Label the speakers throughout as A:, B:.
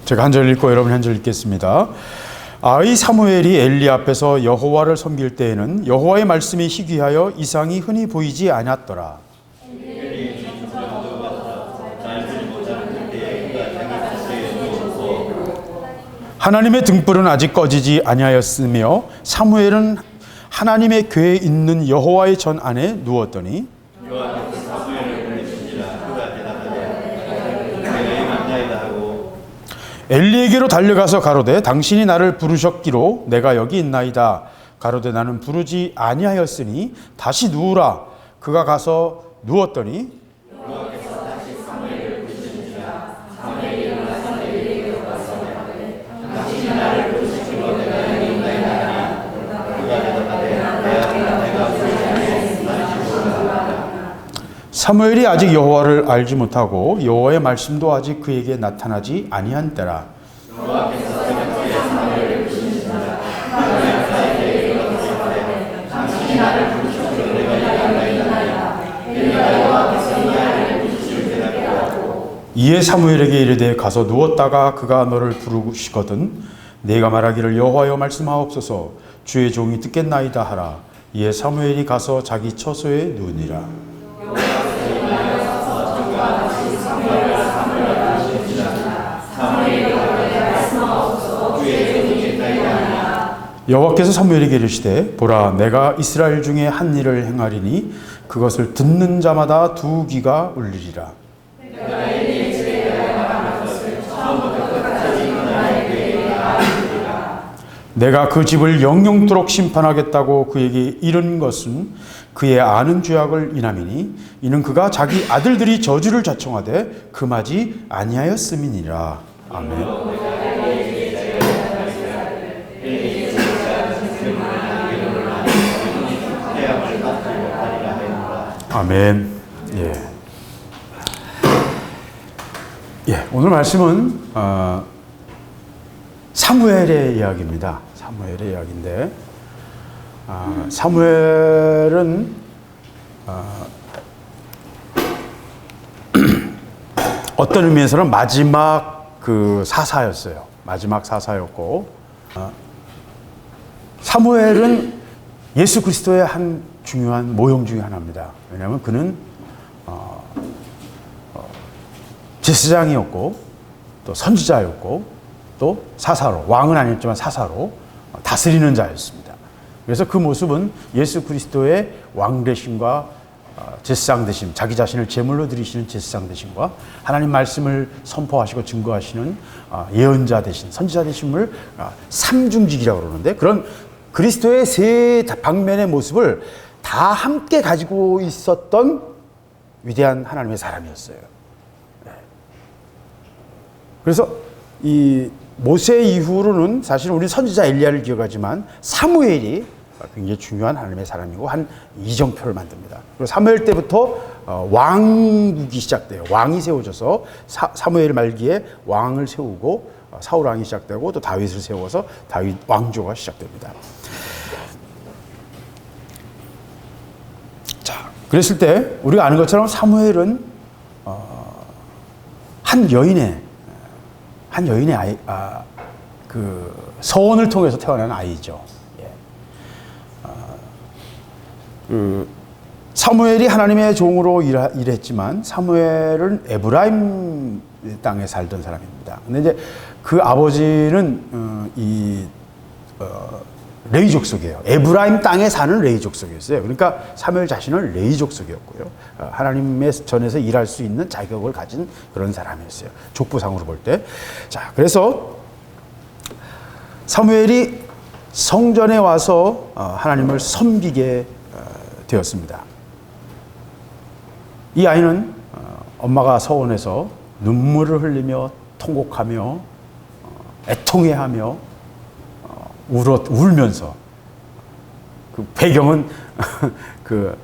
A: 제가 한 절 읽고 여러분 한 절 읽겠습니다. 아이 사무엘이 엘리 앞에서 여호와를 섬길 때에는 여호와의 말씀이 희귀하여 이상이 흔히 보이지 아니었더라. 하나님의 등불은 아직 꺼지지 아니하였으며 사무엘은 하나님의 궤에 있는 여호와의 전 안에 누웠더니 엘리에게로 달려가서 가로되 당신이 나를 부르셨기로 내가 여기 있나이다. 가로되 나는 부르지 아니하였으니 다시 누우라. 그가 가서 누웠더니 사무엘이 아직 여호와를 알지 못하고 여호와의 말씀도 아직 그에게 나타나지 아니한 때라. 이에 사무엘에게 이르되 가서 누웠다가 그가 너를 부르시거든 네가 말하기를 여호와여 말씀하옵소서 주의 종이 듣겠나이다 하라. 이에 사무엘이 가서 자기 처소에 누우니라. 여호와께서 사무엘에게 이르시되 보라 내가 이스라엘 중에 한 일을 행하리니 그것을 듣는 자마다 두 귀가 울리리라. 내가 그 집을 영영토록 심판하겠다고 그에게 이른 것은 그의 아는 죄악을 인함이니 이는 그가 자기 아들들이 저주를 자청하되 금하지 아니하였음이니라. 아멘. 아멘. 오늘 말씀은 사무엘의 이야기입니다. 사무엘의 이야기인데 사무엘은 어떤 의미에서는 마지막 그 사사였어요. 마지막 사사였고 사무엘은 예수 그리스도의 한 중요한 모형 중에 하나입니다. 왜냐하면 그는 제사장이었고 또 선지자였고 또 사사로, 왕은 아니었지만 사사로 다스리는 자였습니다. 그래서 그 모습은 예수 그리스도의 왕 되심과 제사장 되심, 자기 자신을 제물로 드리시는 제사장 되심과 하나님 말씀을 선포하시고 증거하시는 예언자 되신, 선지자 되심을 삼중직이라고 그러는데 그런 그리스도의 세 방면의 모습을 다 함께 가지고 있었던 위대한 하나님의 사람이었어요. 그래서 이 모세 이후로는 사실 우리 선지자 엘리야를 기억하지만 사무엘이 굉장히 중요한 하나님의 사람이고 한 이정표를 만듭니다. 그리고 사무엘 때부터 왕국이 시작돼요. 왕이 세워져서 사무엘 말기에 왕을 세우고 사울 왕이 시작되고 또 다윗을 세워서 다윗 왕조가 시작됩니다. 자, 그랬을 때 우리가 아는 것처럼 사무엘은 한 여인의 아이, 그 서원을 통해서 태어난 아이죠. 사무엘이 하나님의 종으로 일했지만 사무엘은 에브라임 땅에 살던 사람입니다. 근데 이제 그 아버지는 레위 족속이에요. 에브라임 땅에 사는 레위 족속이었어요. 그러니까 사무엘 자신은 레위 족속이었고요. 하나님의 전에서 일할 수 있는 자격을 가진 그런 사람이었어요. 족보상으로 볼 때. 자, 그래서 사무엘이 성전에 와서 하나님을 섬기게 되었습니다. 이 아이는 엄마가 서원해서 눈물을 흘리며 통곡하며 애통해하며 울면서 그 배경은 그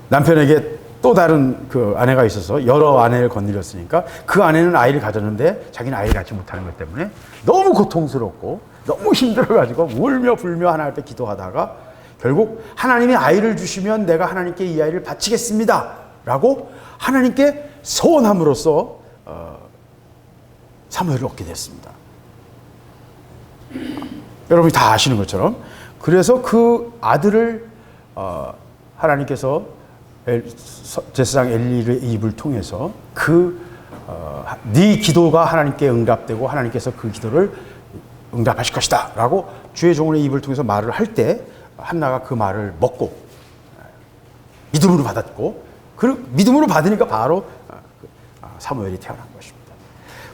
A: 남편에게 또 다른 그 아내가 있어서 여러 아내를 건드렸으니까 그 아내는 아이를 가졌는데 자기는 아이를 갖지 못하는 것 때문에 너무 고통스럽고 너무 힘들어가지고 울며 불며 하나님 앞에 기도하다가 결국 하나님이 아이를 주시면 내가 하나님께 이 아이를 바치겠습니다 라고 하나님께 서원함으로써 사무엘을 얻게 됐습니다. 여러분이 다 아시는 것처럼. 그래서 그 아들을 하나님께서 제사장 엘리의 입을 통해서 네 기도가 하나님께 응답되고 하나님께서 그 기도를 응답하실 것이다 라고 주의 종의 입을 통해서 말을 할 때 한나가 그 말을 먹고 믿음으로 받았고, 그 믿음으로 받으니까 바로 사무엘이 태어난 것입니다.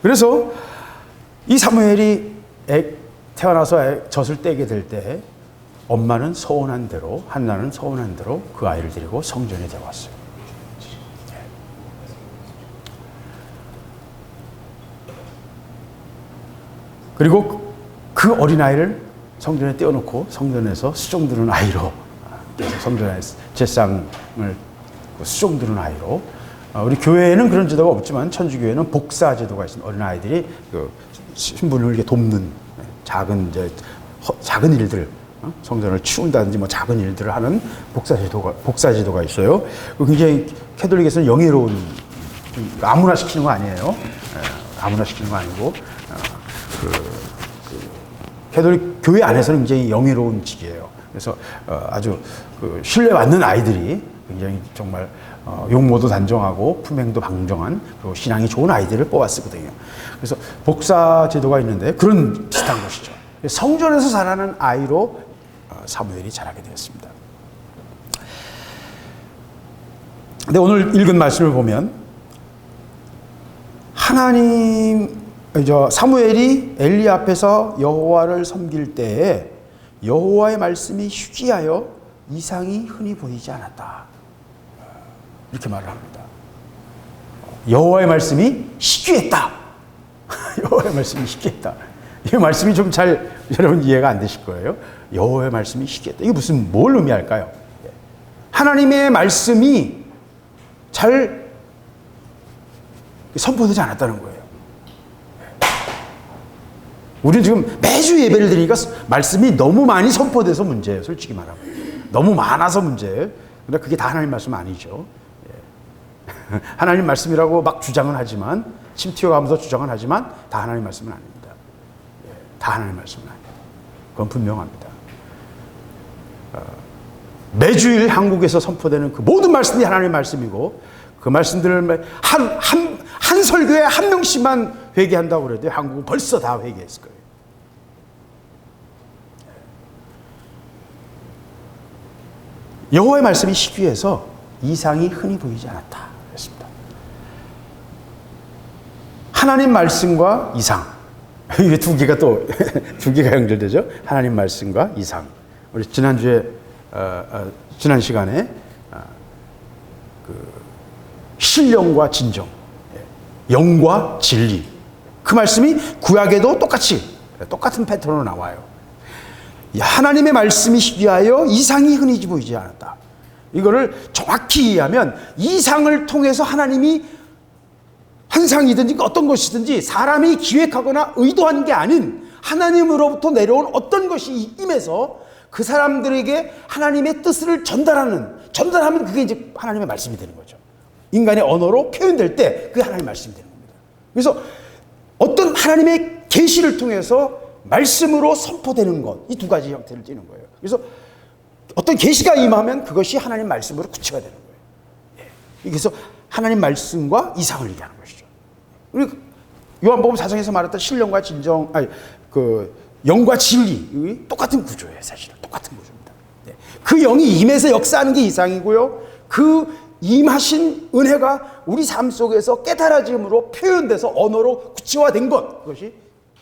A: 그래서 이 사무엘이 태어나서 젖을 떼게 될 때 엄마는 서운한 대로, 한나는 서운한 대로 그 아이를 데리고 성전에 데려왔어요. 그리고 그 어린아이를 성전에 떼어놓고 성전에서 수종 드는 아이로, 성전에 제상을 수종 드는 아이로, 우리 교회에는 그런 제도가 없지만 천주교회는 복사 제도가 있습니다. 어린아이들이 그 신부를 이렇게 돕는 작은 일들, 성전을 치운다든지 뭐 작은 일들을 하는 복사 제도가 있어요. 굉장히 캐톨릭에서는 영예로운, 아무나 시키는 거 아니에요. 아무나 시키는 거 아니고, 캐톨릭 교회 안에서는 굉장히 영예로운 직이에요. 그래서 아주 신뢰받는 아이들이 굉장히 정말 용모도 단정하고 품행도 방정한, 그리고 신앙이 좋은 아이들을 뽑았거든요. 그래서 복사 제도가 있는데 그런 비슷한 것이죠. 성전에서 자라는 아이로 사무엘이 자라게 되었습니다. 근데 오늘 읽은 말씀을 보면 사무엘이 엘리 앞에서 여호와를 섬길 때에 여호와의 말씀이 희귀하여 이상이 흔히 보이지 않았다. 이렇게 말을 합니다. 여호와의 말씀이 희귀했다. 여호와의 말씀이 희귀했다. 이 말씀이 좀 잘 여러분 이해가 안 되실 거예요. 여호와의 말씀이 희귀했다. 이게 뭘 의미할까요? 하나님의 말씀이 잘 선포되지 않았다는 거예요. 우리는 지금 매주 예배를 드리니까 말씀이 너무 많이 선포돼서 문제예요. 솔직히 말하면. 너무 많아서 문제예요. 근데 그게 다 하나님 말씀 아니죠. 하나님 말씀이라고 막 주장은 하지만, 침 튀어가면서 주장은 하지만 다 하나님 말씀은 아닙니다. 다 하나님 말씀은 아닙니다. 그건 분명합니다. 매주일 한국에서 선포되는 그 모든 말씀이 하나님의 말씀이고, 그 말씀들을 한 설교에 한 명씩만 회개한다고 그래도 한국은 벌써 다 회개했을 거예요. 여호와의 말씀이 희귀해서 이상이 흔히 보이지 않았다 그랬습니다. 하나님 말씀과 이상, 이게 두 개가 연결되죠. 하나님 말씀과 이상. 우리 지난 시간에 신령과 진정, 영과 진리, 그 말씀이 구약에도 똑같은 패턴으로 나와요. 하나님의 말씀이 희귀하여 이상이 흔히 보이지 않았다. 이거를 정확히 이해하면 이상을 통해서 하나님이 환상이든지 어떤 것이든지 사람이 기획하거나 의도한 게 아닌 하나님으로부터 내려온 어떤 것이 임해서 그 사람들에게 하나님의 뜻을 전달하면 그게 이제 하나님의 말씀이 되는 거죠. 인간의 언어로 표현될 때 그게 하나님의 말씀이 되는 겁니다. 그래서 어떤 하나님의 계시를 통해서 말씀으로 선포되는 것, 이 두 가지 형태를 띠는 거예요. 그래서 어떤 계시가 임하면 그것이 하나님 말씀으로 구체가 되는 거예요. 그래서 하나님 말씀과 이상을 얘기하는 것이죠. 그리고 요한복음 4장에서 말했던 신령과 진정, 영과 진리, 똑같은 구조예요. 사실은 똑같은 구조입니다. 그 영이 임해서 역사하는 게 이상이고요. 그 임하신 은혜가 우리 삶 속에서 깨달아짐으로 표현돼서 언어로 구체화된 것, 그것이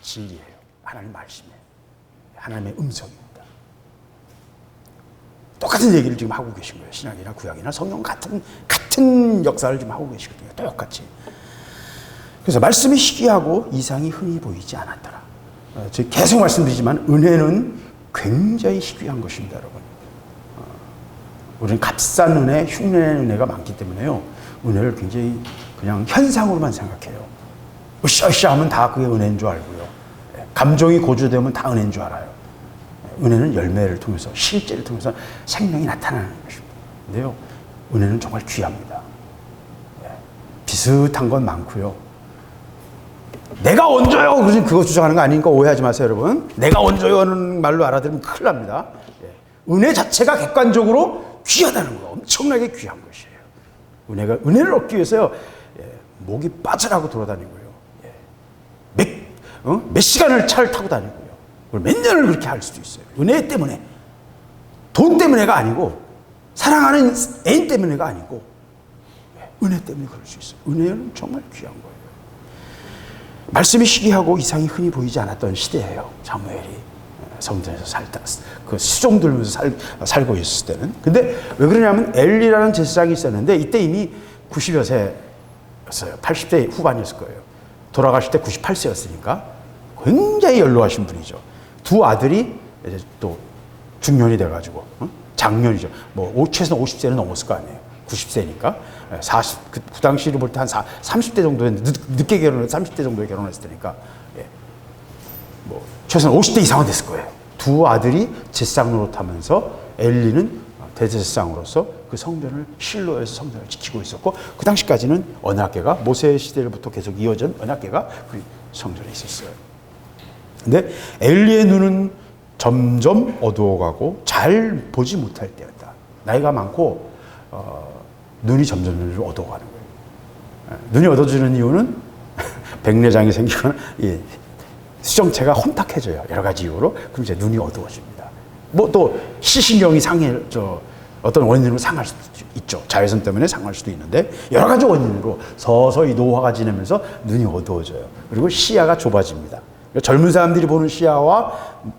A: 진리예요. 하나님 말씀이에요. 하나님의 음성입니다. 똑같은 얘기를 지금 하고 계신 거예요. 신약이나 구약이나 성경 같은 역사를 지금 하고 계시거든요. 똑같이. 그래서 말씀이 희귀하고 이상이 흔히 보이지 않았더라. 제가 계속 말씀드리지만 은혜는 굉장히 희귀한 것입니다, 여러분. 우리는 값싼 은혜, 흉내 은혜가 많기 때문에요. 은혜를 굉장히 그냥 현상으로만 생각해요. 으쌰으쌰 하면 다 그게 은혜인 줄 알고요. 감정이 고조되면 다 은혜인 줄 알아요. 은혜는 열매를 통해서, 실제를 통해서 생명이 나타나는 것입니다. 근데요, 은혜는 정말 귀합니다. 비슷한 건 많고요. 내가 얹어요. 그러지 그거 주장하는 거 아니니까 오해하지 마세요, 여러분. 내가 얹어요 하는 말로 알아들으면 큰일 납니다. 은혜 자체가 객관적으로 귀하다는 거, 엄청나게 귀한 것이에요. 은혜를 얻기 위해서요, 목이 빠져나고 돌아다니고요. 몇 시간을 차를 타고 다니고요. 몇 년을 그렇게 할 수도 있어요. 은혜 때문에. 돈 때문에가 아니고, 사랑하는 애인 때문에가 아니고, 은혜 때문에 그럴 수 있어요. 은혜는 정말 귀한 거예요. 말씀이 희귀하고 이상이 흔히 보이지 않았던 시대예요. 사무엘이 성전에서 살다, 그 수종 들면서 살고 있을 때는. 근데 왜 그러냐면 엘리라는 제사장이 있었는데 이때 이미 90여 세였어요. 80대 후반이었을 거예요. 돌아가실 때 98세였으니까 굉장히 연로하신 분이죠. 두 아들이 이제 또 중년이 돼가지고 장년이죠. 뭐 최소한 50세는 넘었을 거 아니에요. 90세니까 40, 그 당시를 볼 때 한 30대 정도에 늦게 결혼을 30대 정도에 결혼했을 테니까 뭐 최소한 50대 이상은 됐을 거예요. 두 아들이 제사장 노릇하면서 엘리는 대제사장으로서 그 성전을 실로에서 성전을 지키고 있었고 그 당시까지는 언약궤가 모세 시대로부터 계속 이어진 언약궤가 그 성전에 있었어요. 근데 엘리의 눈은 점점 어두워가고 잘 보지 못할 때였다. 나이가 많고 눈이 점점 어두워가는 거예요. 눈이 어두워지는 이유는 백내장이 생기거나 수정체가 혼탁해져요. 여러 가지 이유로. 그럼 이제 눈이 어두워집니다. 뭐 또 시신경이 어떤 원인으로 상할 수도 있죠. 자외선 때문에 상할 수도 있는데 여러 가지 원인으로 서서히 노화가 지나면서 눈이 어두워져요. 그리고 시야가 좁아집니다. 젊은 사람들이 보는 시야와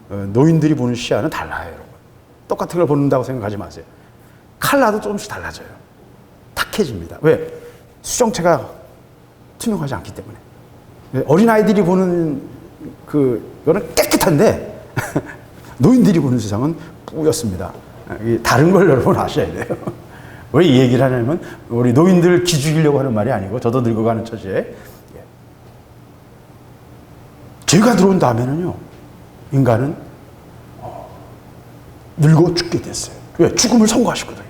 A: 노인들이 보는 시야는 달라요, 여러분. 똑같은 걸 보는다고 생각하지 마세요. 컬러도 조금씩 달라져요. 탁해집니다. 왜? 수정체가 투명하지 않기 때문에. 어린아이들이 보는 그거는 깨끗한데 노인들이 보는 세상은 뿌옇습니다. 다른 걸 여러분 아셔야 돼요. 왜 이 얘기를 하냐면 우리 노인들 기죽이려고 하는 말이 아니고 저도 늙어가는 처지에 죄가 들어온 다음에는요 인간은 늙어 죽게 됐어요. 왜? 죽음을 선고하셨거든요.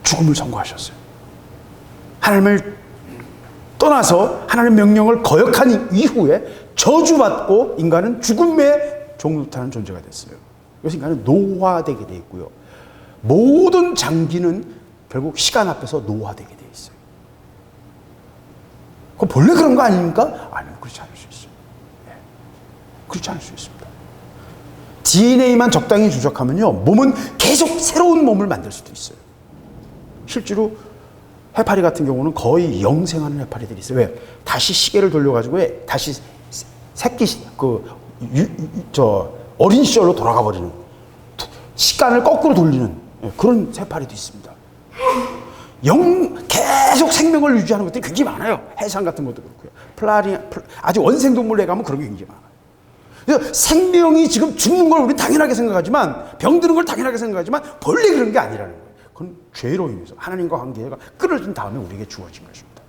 A: 죽음을 선고하셨어요. 하나님을 떠나서 하나님의 명령을 거역한 이후에 저주받고 인간은 죽음의 종노릇하는 존재가 됐어요. 그래서 인간은 노화되게 되어 있고요. 모든 장기는 결국 시간 앞에서 노화되게 되어 있어요. 그건 본래 그런 거 아닙니까? 아니요, 그렇지 않을 수 있어요. 그렇지 않을 수 있습니다. DNA만 적당히 조작하면요, 몸은 계속 새로운 몸을 만들 수도 있어요. 실제로 해파리 같은 경우는 거의 영생하는 해파리들이 있어요. 왜? 다시 시계를 돌려가지고 다시 새끼 어린 시절로 돌아가 버리는, 시간을 거꾸로 돌리는 그런 해파리도 있습니다. 계속 생명을 유지하는 것들이 굉장히 많아요. 해상 같은 것도 그렇고요. 아주 원생동물에 가면 그런 게 굉장히 많아요. 그래서 생명이 지금 죽는 걸 우리는 당연하게 생각하지만, 병드는 걸 당연하게 생각하지만 본래 그런 게 아니라는 거예요. 그건 죄로 인해서 하나님과 관계가 끊어진 다음에 우리에게 주어진 것입니다.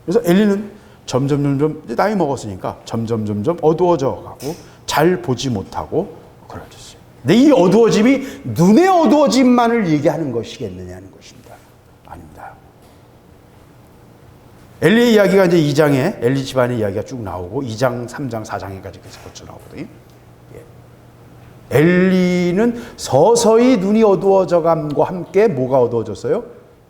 A: 그래서 엘리는 점점 나이 먹었으니까 점점 어두워져 가고 잘 보지 못하고 그러졌어요. 근데 이 어두워짐이 눈의 어두워짐만을 얘기하는 것이겠느냐는 것입니다. 아닙니다. 엘리의 이야기가 이제 2장에 엘리 집안의 이야기가 쭉 나오고 2장, 3장, 4장에까지 계속 거쳐 나오거든요. 엘리는 서서히 눈이 어두워져감과 함께 뭐가 어두워졌어요?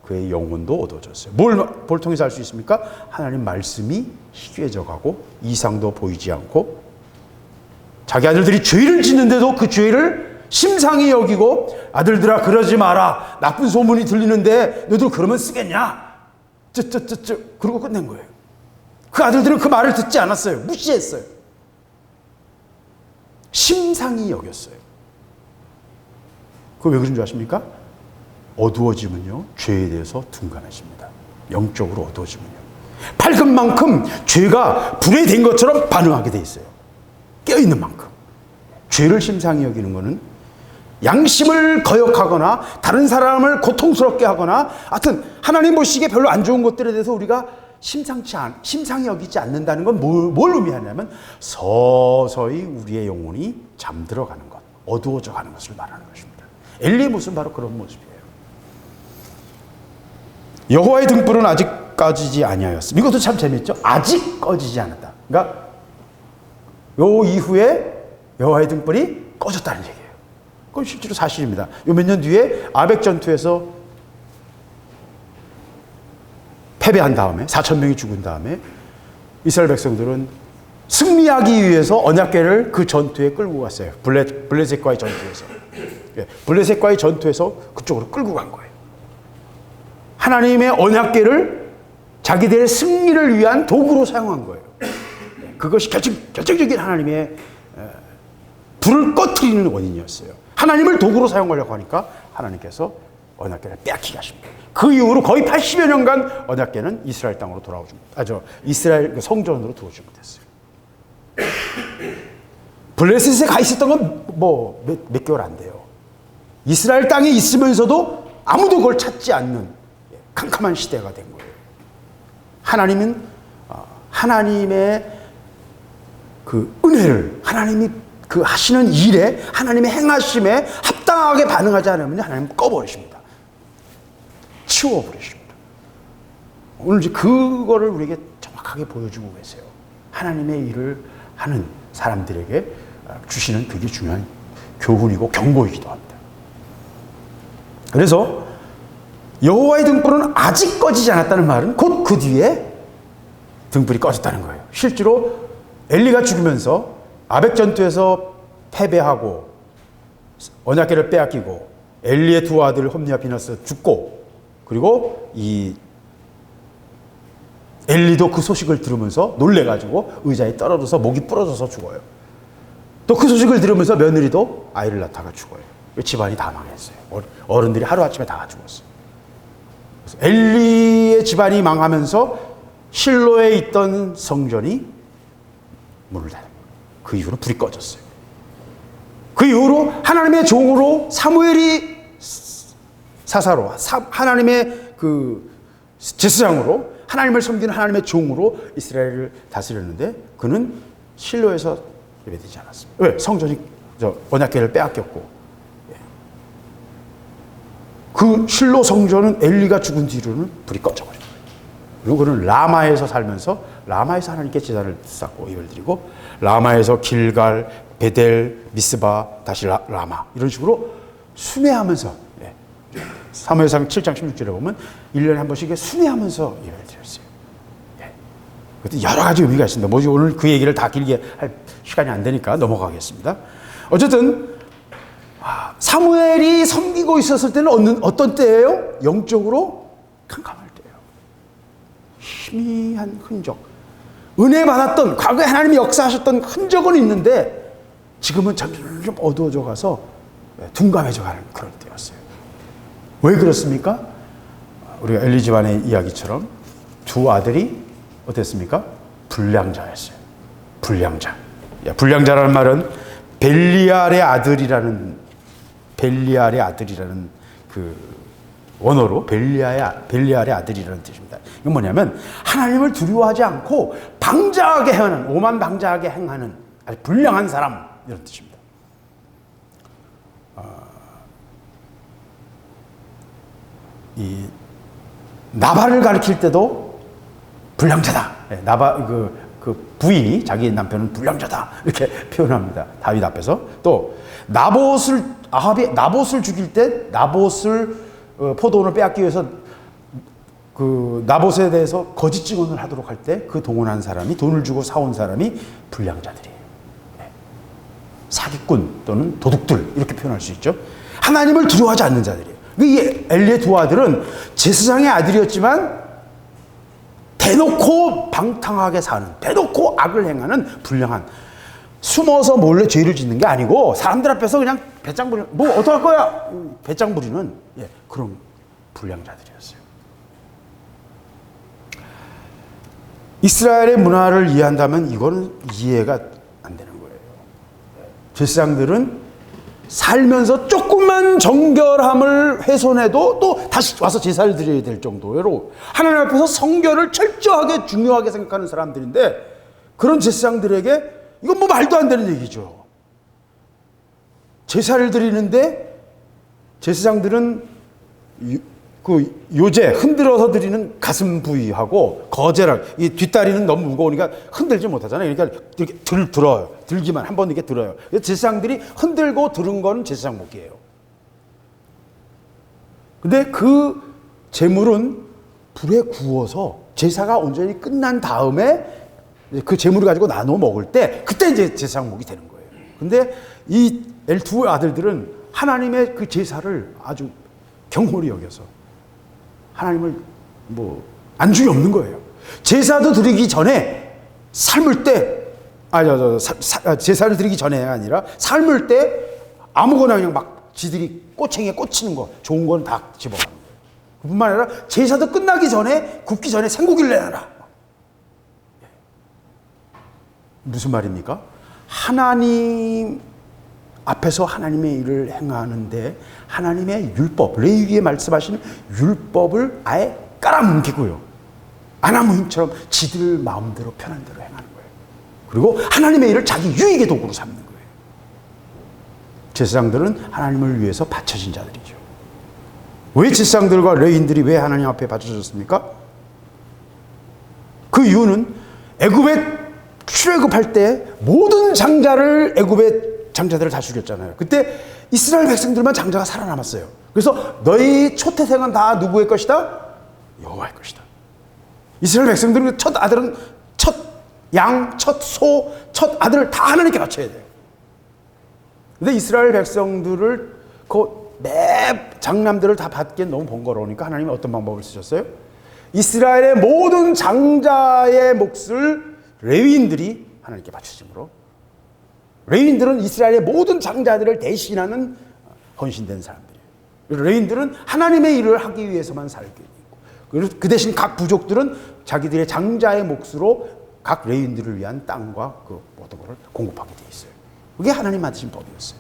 A: 그의 영혼도 어두워졌어요. 뭘 통해서 알 수 있습니까? 하나님 말씀이 희귀해져 가고 이상도 보이지 않고 자기 아들들이 죄를 짓는데도 그 죄를 심상히 여기고 아들들아 그러지 마라. 나쁜 소문이 들리는데 너희들 그러면 쓰겠냐? 그러고 끝낸 거예요. 그 아들들은 그 말을 듣지 않았어요. 무시했어요. 심상히 여겼어요. 그거 왜 그런 줄 아십니까? 어두워지면요 죄에 대해서 둔감해집니다. 영적으로 어두워지면요 밝은 만큼 죄가 불에 된 것처럼 반응하게 돼 있어요. 깨어있는 만큼. 죄를 심상히 여기는 것은 양심을 거역하거나 다른 사람을 고통스럽게 하거나 하여튼 하나님 보시기에 별로 안 좋은 것들에 대해서 우리가 심상히 여기지 않는다는 건 뭘 의미하냐면 서서히 우리의 영혼이 잠들어가는 것, 어두워져 가는 것을 말하는 것입니다. 엘리의 모습은 바로 그런 모습이에요. 여호와의 등불은 아직 꺼지지 아니하였음. 이것도 참 재밌죠. 아직 꺼지지 않았다. 그러니까 요 이후에 여호와의 등불이 꺼졌다는 얘기예요. 그건 실제로 사실입니다. 요 몇 년 뒤에 아벡 전투에서 패배한 다음에 4,000명이 죽은 다음에 이스라엘 백성들은 승리하기 위해서 언약궤를 그 전투에 끌고 갔어요. 블레셋과의 전투에서. 블레셋과의 전투에서 그쪽으로 끌고 간 거예요. 하나님의 언약궤를 자기들의 승리를 위한 도구로 사용한 거예요. 그것이 결정적인 하나님의 불을 꺼트리는 원인이었어요. 하나님을 도구로 사용하려고 하니까 하나님께서 언약궤를 빼앗기게 하십니다. 그 이후로 거의 80여 년간 언약궤는 이스라엘 땅으로 돌아오지 이스라엘 성전으로 들어오지 못했어요. 블레셋에 가 있었던 건 뭐 몇 개월 안 돼요. 이스라엘 땅에 있으면서도 아무도 그걸 찾지 않는 캄캄한 시대가 된 거예요. 하나님은 하나님의 그 은혜를, 하나님이 그 하시는 일에, 하나님의 행하심에 합당하게 반응하지 않으면 하나님은 꺼버리십니다. 치워버리십니다. 오늘 이제 그거를 우리에게 정확하게 보여주고 계세요. 하나님의 일을 하는 사람들에게 주시는 되게 중요한 교훈이고 경고이기도 합니다. 그래서 여호와의 등불은 아직 꺼지지 않았다는 말은 곧 그 뒤에 등불이 꺼졌다는 거예요. 실제로 엘리가 죽으면서 아벡 전투에서 패배하고 언약궤를 빼앗기고 엘리의 두 아들 홈니와 비나스 죽고, 그리고 이 엘리도 그 소식을 들으면서 놀래가지고 의자에 떨어져서 목이 부러져서 죽어요. 또 그 소식을 들으면서 며느리도 아이를 낳다가 죽어요. 집안이 다 망했어요. 어른들이 하루아침에 다 죽었어요. 그래서 엘리의 집안이 망하면서 실로에 있던 성전이 문을 닫은 거예요. 그 이후로 불이 꺼졌어요. 그 이후로 하나님의 종으로 사무엘이 사사로 하나님의 그 제사장으로 하나님을 섬기는 하나님의 종으로 이스라엘을 다스렸는데 그는 실로에서 예배되지 않았습니다. 왜? 성전이 언약궤를 빼앗겼고, 그 실로 성전은 엘리가 죽은 뒤로는 불이 꺼져버린 거예요. 그리고 그는 라마에서 살면서 라마에서 하나님께 제단을 쌓고 예배를 드리고, 라마에서 길갈, 베델, 미스바, 다시 라마 이런 식으로 순회하면서, 사무엘상 7장 16절에 보면 1년에 한 번씩 순회하면서 예배를 드렸어요. 그것도 여러 가지 의미가 있습니다. 뭐지 오늘 그 얘기를 다 길게 할 시간이 안 되니까 넘어가겠습니다. 어쨌든 사무엘이 섬기고 있었을 때는 어떤 때예요? 영적으로 캄캄할 때예요. 희미한 흔적, 은혜 받았던 과거에 하나님이 역사하셨던 흔적은 있는데 지금은 점점 어두워져 가서 둔감해져 가는 그런 때였어요. 왜 그렇습니까? 우리가 엘리 집안의 이야기처럼 두 아들이 어땠습니까? 불량자였어요. 불량자. 불량자라는 말은 벨리알의 아들이라는 그 원어로 벨리알의 아들이라는 뜻입니다. 이건 뭐냐면 하나님을 두려워하지 않고 방자하게 행하는, 오만방자하게 행하는 아주 불량한 사람, 이런 뜻입니다. 이 나발을 가리킬 때도 불량자다. 그 부인이 자기 남편은 불량자다 이렇게 표현합니다. 다윗 앞에서. 또 아합이 나봇을 죽일 때 나봇을 포도원을 빼앗기 위해서 그 나봇에 대해서 거짓 증언을 하도록 할 때 그 동원한 사람이, 돈을 주고 사온 사람이 불량자들이에요. 사기꾼 또는 도둑들 이렇게 표현할 수 있죠. 하나님을 두려워하지 않는 자들이에요. 이 엘리의 두 아들은 제사장의 아들이었지만 대놓고 방탕하게 사는, 대놓고 악을 행하는 불량한, 숨어서 몰래 죄를 짓는 게 아니고 사람들 앞에서 그냥 배짱 부리는, 뭐 어떡할 거야 배짱 부리는 그런 불량자들이었어요. 이스라엘의 문화를 이해한다면 이거는 이해가 안 되는 거예요. 제사장들은 살면서 조금만 정결함을 훼손해도 또 다시 와서 제사를 드려야 될 정도로 하나님 앞에서 성결을 철저하게 중요하게 생각하는 사람들인데, 그런 제사장들에게 이건 뭐 말도 안 되는 얘기죠. 제사를 드리는데 제사장들은 그 요제 흔들어서 드리는 가슴 부위하고 거제랑 이 뒷다리는 너무 무거우니까 흔들지 못하잖아요. 그러니까 이렇게 들어요. 들기만 한 번 이렇게 들어요. 제사장들이 흔들고 들은 거는 제사장 목이에요. 근데 그 제물은 불에 구워서 제사가 온전히 끝난 다음에 그 제물을 가지고 나눠 먹을 때 그때 이제 제사장 목이 되는 거예요. 근데 이 두 아들들은 하나님의 그 제사를 아주 경홀히 여겨서 하나님을 뭐 안중이 없는 거예요. 제사도 드리기 전에 삶을 때 제사를 드리기 전에가 아니라 삶을 때 아무거나 그냥 막 지들이 꼬챙이에 꽂히는 거 좋은 건 다 집어가는 거예요. 그뿐만 아니라 제사도 끝나기 전에 굽기 전에 생고기를 내놔라. 무슨 말입니까? 하나님 앞에서 하나님의 일을 행하는데 하나님의 율법, 레위기에 말씀하시는 율법을 아예 깔아뭉개고요. 아나무인처럼 지들 마음대로 편한 대로 행하는 거예요. 그리고 하나님의 일을 자기 유익의 도구로 삼는 거예요. 제사장들은 하나님을 위해서 바쳐진 자들이죠. 왜 제사장들과 레위인들이 왜 하나님 앞에 바쳐졌습니까? 그 이유는 애굽에 출애굽할 때 모든 장자를 애굽의 장자들을 다 죽였잖아요. 그때 이스라엘 백성들만 장자가 살아남았어요. 그래서 너희 초태생은 다 누구의 것이다? 여호와의 것이다. 이스라엘 백성들은 첫 아들은 첫 양, 첫 소, 첫 아들을 다 하나님께 바쳐야 돼요. 근데 이스라엘 백성들을 매 장남들을 다 받기엔 너무 번거로우니까 하나님이 어떤 방법을 쓰셨어요? 이스라엘의 모든 장자의 몫을 레위인들이 하나님께 바치심으로 레위인들은 이스라엘의 모든 장자들을 대신하는 헌신된 사람들이에요. 레위인들은 하나님의 일을 하기 위해서만 살게 있고, 그리고 그 대신 각 부족들은 자기들의 장자의 몫으로 각 레위인들을 위한 땅과 그 모든 것을 공급하게 돼 있어요. 그게 하나님 만드신 법이었어요.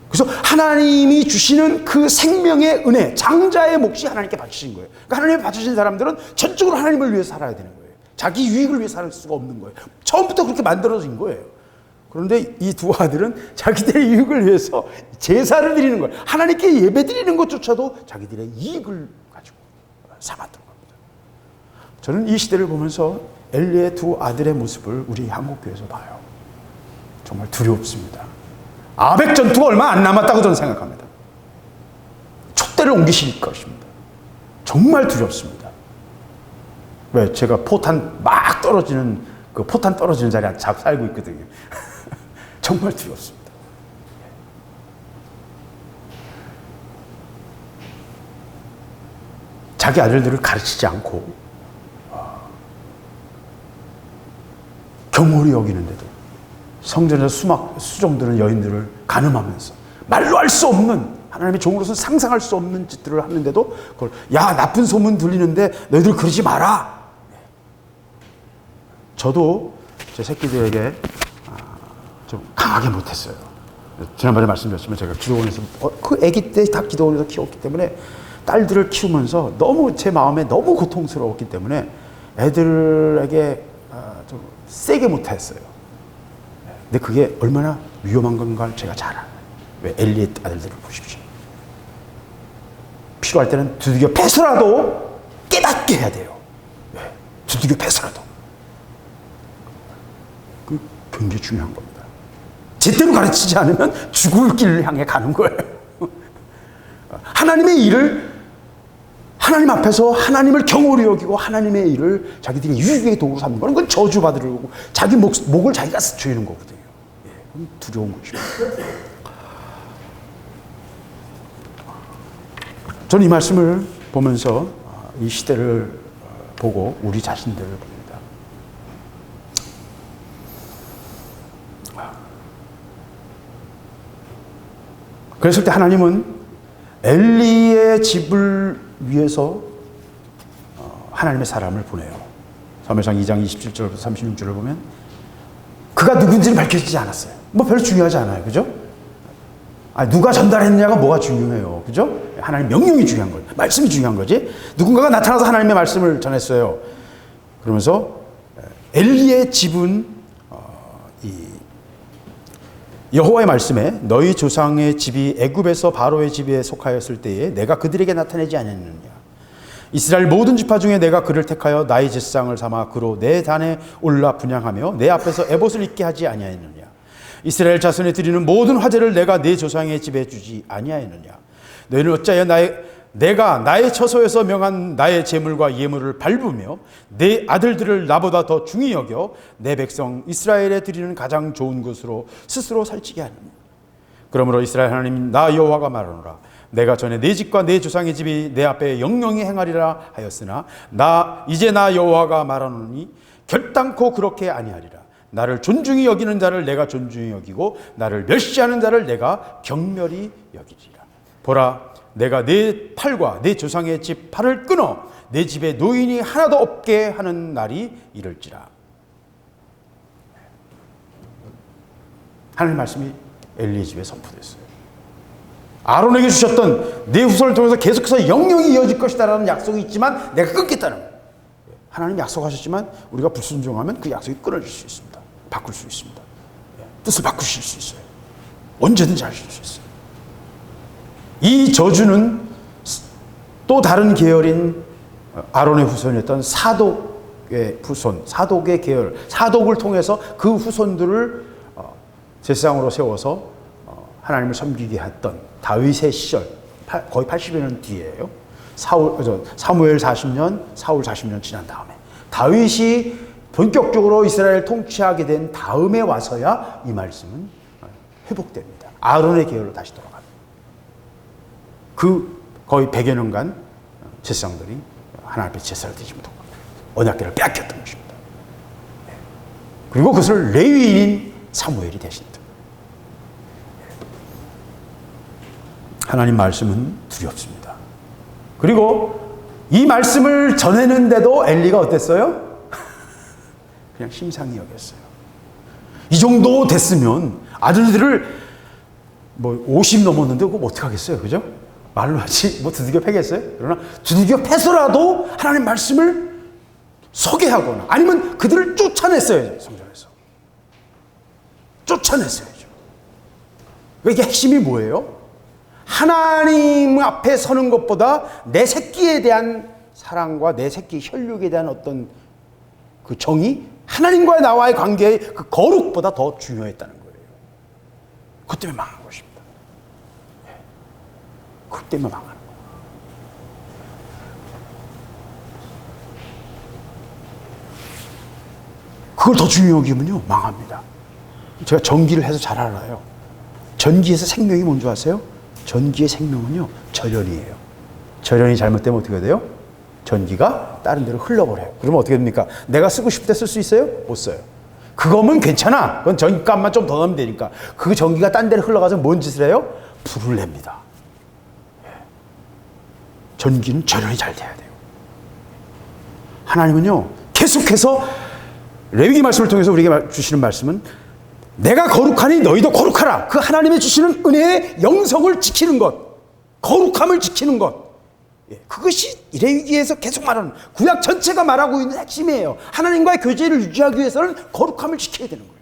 A: 그래서 하나님이 주시는 그 생명의 은혜, 장자의 몫이 하나님께 바치신 거예요. 그러니까 하나님께 바치신 사람들은 전적으로 하나님을 위해서 살아야 되는 거예요. 자기 유익을 위해 살 수가 없는 거예요. 처음부터 그렇게 만들어진 거예요. 그런데 이 두 아들은 자기들의 유익을 위해서 제사를 드리는 거예요. 하나님께 예배 드리는 것조차도 자기들의 이익을 가지고 삼았던 겁니다. 저는 이 시대를 보면서 엘리의 두 아들의 모습을 우리 한국교회에서 봐요. 정말 두렵습니다. 아벡 전투가 얼마 안 남았다고 저는 생각합니다. 촛대를 옮기실 것입니다. 정말 두렵습니다. 왜? 제가 포탄 막 떨어지는 그 포탄 떨어지는 자리에 자꾸 살고 있거든요. 정말 두렵습니다. 자기 아들들을 가르치지 않고 경홀히 여기는데도 성전에서 수종드는 여인들을 간음하면서 말로 할 수 없는 하나님의 종으로서는 상상할 수 없는 짓들을 하는데도 그걸 야 나쁜 소문 들리는데 너희들 그러지 마라. 저도 제 새끼들에게 좀 강하게 못했어요. 지난번에 말씀드렸지만 제가 기도원에서 그 아기 때 다 기도원에서 키웠기 때문에 딸들을 키우면서 너무 제 마음에 너무 고통스러웠기 때문에 애들에게 좀 세게 못했어요. 근데 그게 얼마나 위험한 건가를 제가 잘 알아요. 왜? 엘리의 아들들을 보십시오. 필요할 때는 두들겨 패서라도 깨닫게 해야 돼요. 왜? 두들겨 패서라도. 그 굉장히 중요한 겁니다. 제대로 가르치지 않으면 죽을 길을 향해 가는 거예요. 하나님의 일을 하나님 앞에서 하나님을 경홀히 여기고 하나님의 일을 자기들이 유익의 도구로 삼는 거는 그건 저주받으려고 거고 자기 목을 자기가 조이는 거거든요. 예, 그건 두려운 것입니다. 저는 이 말씀을 보면서 이 시대를 보고 우리 자신들을 봅니다. 그랬을 때 하나님은 엘리의 집을 위해서 하나님의 사람을 보내요. 사무엘상 2장 27절부터 36절을 보면 그가 누군지는 밝혀지지 않았어요. 뭐 별로 중요하지 않아요. 그죠? 누가 전달했느냐가 뭐가 중요해요. 그죠? 하나님 명령이 중요한 거예요. 말씀이 중요한 거지. 누군가가 나타나서 하나님의 말씀을 전했어요. 그러면서 엘리의 집은 여호와의 말씀에 너희 조상의 집이 애굽에서 바로의 집에 속하였을 때에 내가 그들에게 나타내지 않았느냐. 이스라엘 모든 지파 중에 내가 그를 택하여 나의 제사장을 삼아 그로 내 단에 올라 분향하며 내 앞에서 에봇을 입게 하지 아니하였느냐. 이스라엘 자손에 드리는 모든 화제를 내가 내 조상의 집에 주지 아니하였느냐. 너희는 어찌하여 내가 나의 처소에서 명한 나의 제물과 예물을 밟으며 내 아들들을 나보다 더 중히 여겨 내 백성 이스라엘에 드리는 가장 좋은 것으로 스스로 살찌게 하느냐. 그러므로 이스라엘 하나님 나 여호와가 말하노라. 내가 전에 내 집과 내 조상의 집이 내 앞에 영영히 행하리라 하였으나 이제 나 여호와가 말하노니 결단코 그렇게 아니하리라. 나를 존중히 여기는 자를 내가 존중히 여기고 나를 멸시하는 자를 내가 경멸히 여기리라. 보라, 내가 내 팔과 내 조상의 집 팔을 끊어 내 집에 노인이 하나도 없게 하는 날이 이를지라. 하나님 말씀이 엘리의 집에 선포됐어요. 아론에게 주셨던 내 후손을 통해서 계속해서 영영이 이어질 것이다라는 약속이 있지만 내가 끊겠다는 거예요. 하나님 약속하셨지만 우리가 불순종하면 그 약속이 끊어질 수 있습니다. 바꿀 수 있습니다. 뜻을 바꾸실 수 있어요. 언제든지 하실 수 있어요. 이 저주는 또 다른 계열인 아론의 후손이었던 사독의 후손, 사독의 계열, 사독을 통해서 그 후손들을 제사장으로 세워서 하나님을 섬기게 했던 다윗의 시절, 거의 80여 년 뒤에요. 사무엘 40년, 사울 40년 지난 다음에 다윗이 본격적으로 이스라엘을 통치하게 된 다음에 와서야 이 말씀은 회복됩니다. 아론의 계열로 다시 돌아갑니다. 그 거의 100여 년간 제사장들이 하나님 앞에 제사를 드리지 못하고 언약궤를 빼앗겼던 것입니다. 그리고 그것을 레위인인 사무엘이 대신했던. 하나님 말씀은 두렵습니다. 그리고 이 말씀을 전했는데도 엘리가 어땠어요? 그냥 심상히 여겼어요. 이 정도 됐으면 아들들을 50 넘었는데 그거 어떻게 하겠어요? 그죠? 말로 하지 두들겨 패겠어요? 그러나 두들겨 패서라도 하나님 말씀을 소개하거나 아니면 그들을 쫓아냈어야죠. 성전에서 쫓아냈어야죠. 이게 핵심이 뭐예요? 하나님 앞에 서는 것보다 내 새끼에 대한 사랑과 내 새끼 혈육에 대한 어떤 그 정이 하나님과의 나와의 관계의 그 거룩보다 더 중요했다는 거예요. 그것 때문에 망한 것입니다. 그것 때문에 망하는 거예요. 그걸 더 중요히 여기면요 망합니다. 제가 전기를 해서 잘 알아요. 전기에서 생명이 뭔지 아세요? 전기의 생명은요 절연이에요. 절연이 잘못되면 어떻게 돼요? 전기가 다른 데로 흘러버려요. 그러면 어떻게 됩니까? 내가 쓰고 싶을 때 쓸 수 있어요? 못 써요. 그거면 괜찮아. 그건 전기값만 좀 더 넣으면 되니까. 그 전기가 딴 데로 흘러가서 뭔 짓을 해요? 불을 냅니다. 전기는 절연이 잘 돼야 돼요. 하나님은요 계속해서 레위기 말씀을 통해서 우리에게 주시는 말씀은 내가 거룩하니 너희도 거룩하라. 그 하나님이 주시는 은혜의 영성을 지키는 것, 거룩함을 지키는 것, 그것이 레위기에서 계속 말하는 구약 전체가 말하고 있는 핵심이에요. 하나님과의 교제를 유지하기 위해서는 거룩함을 지켜야 되는 거예요.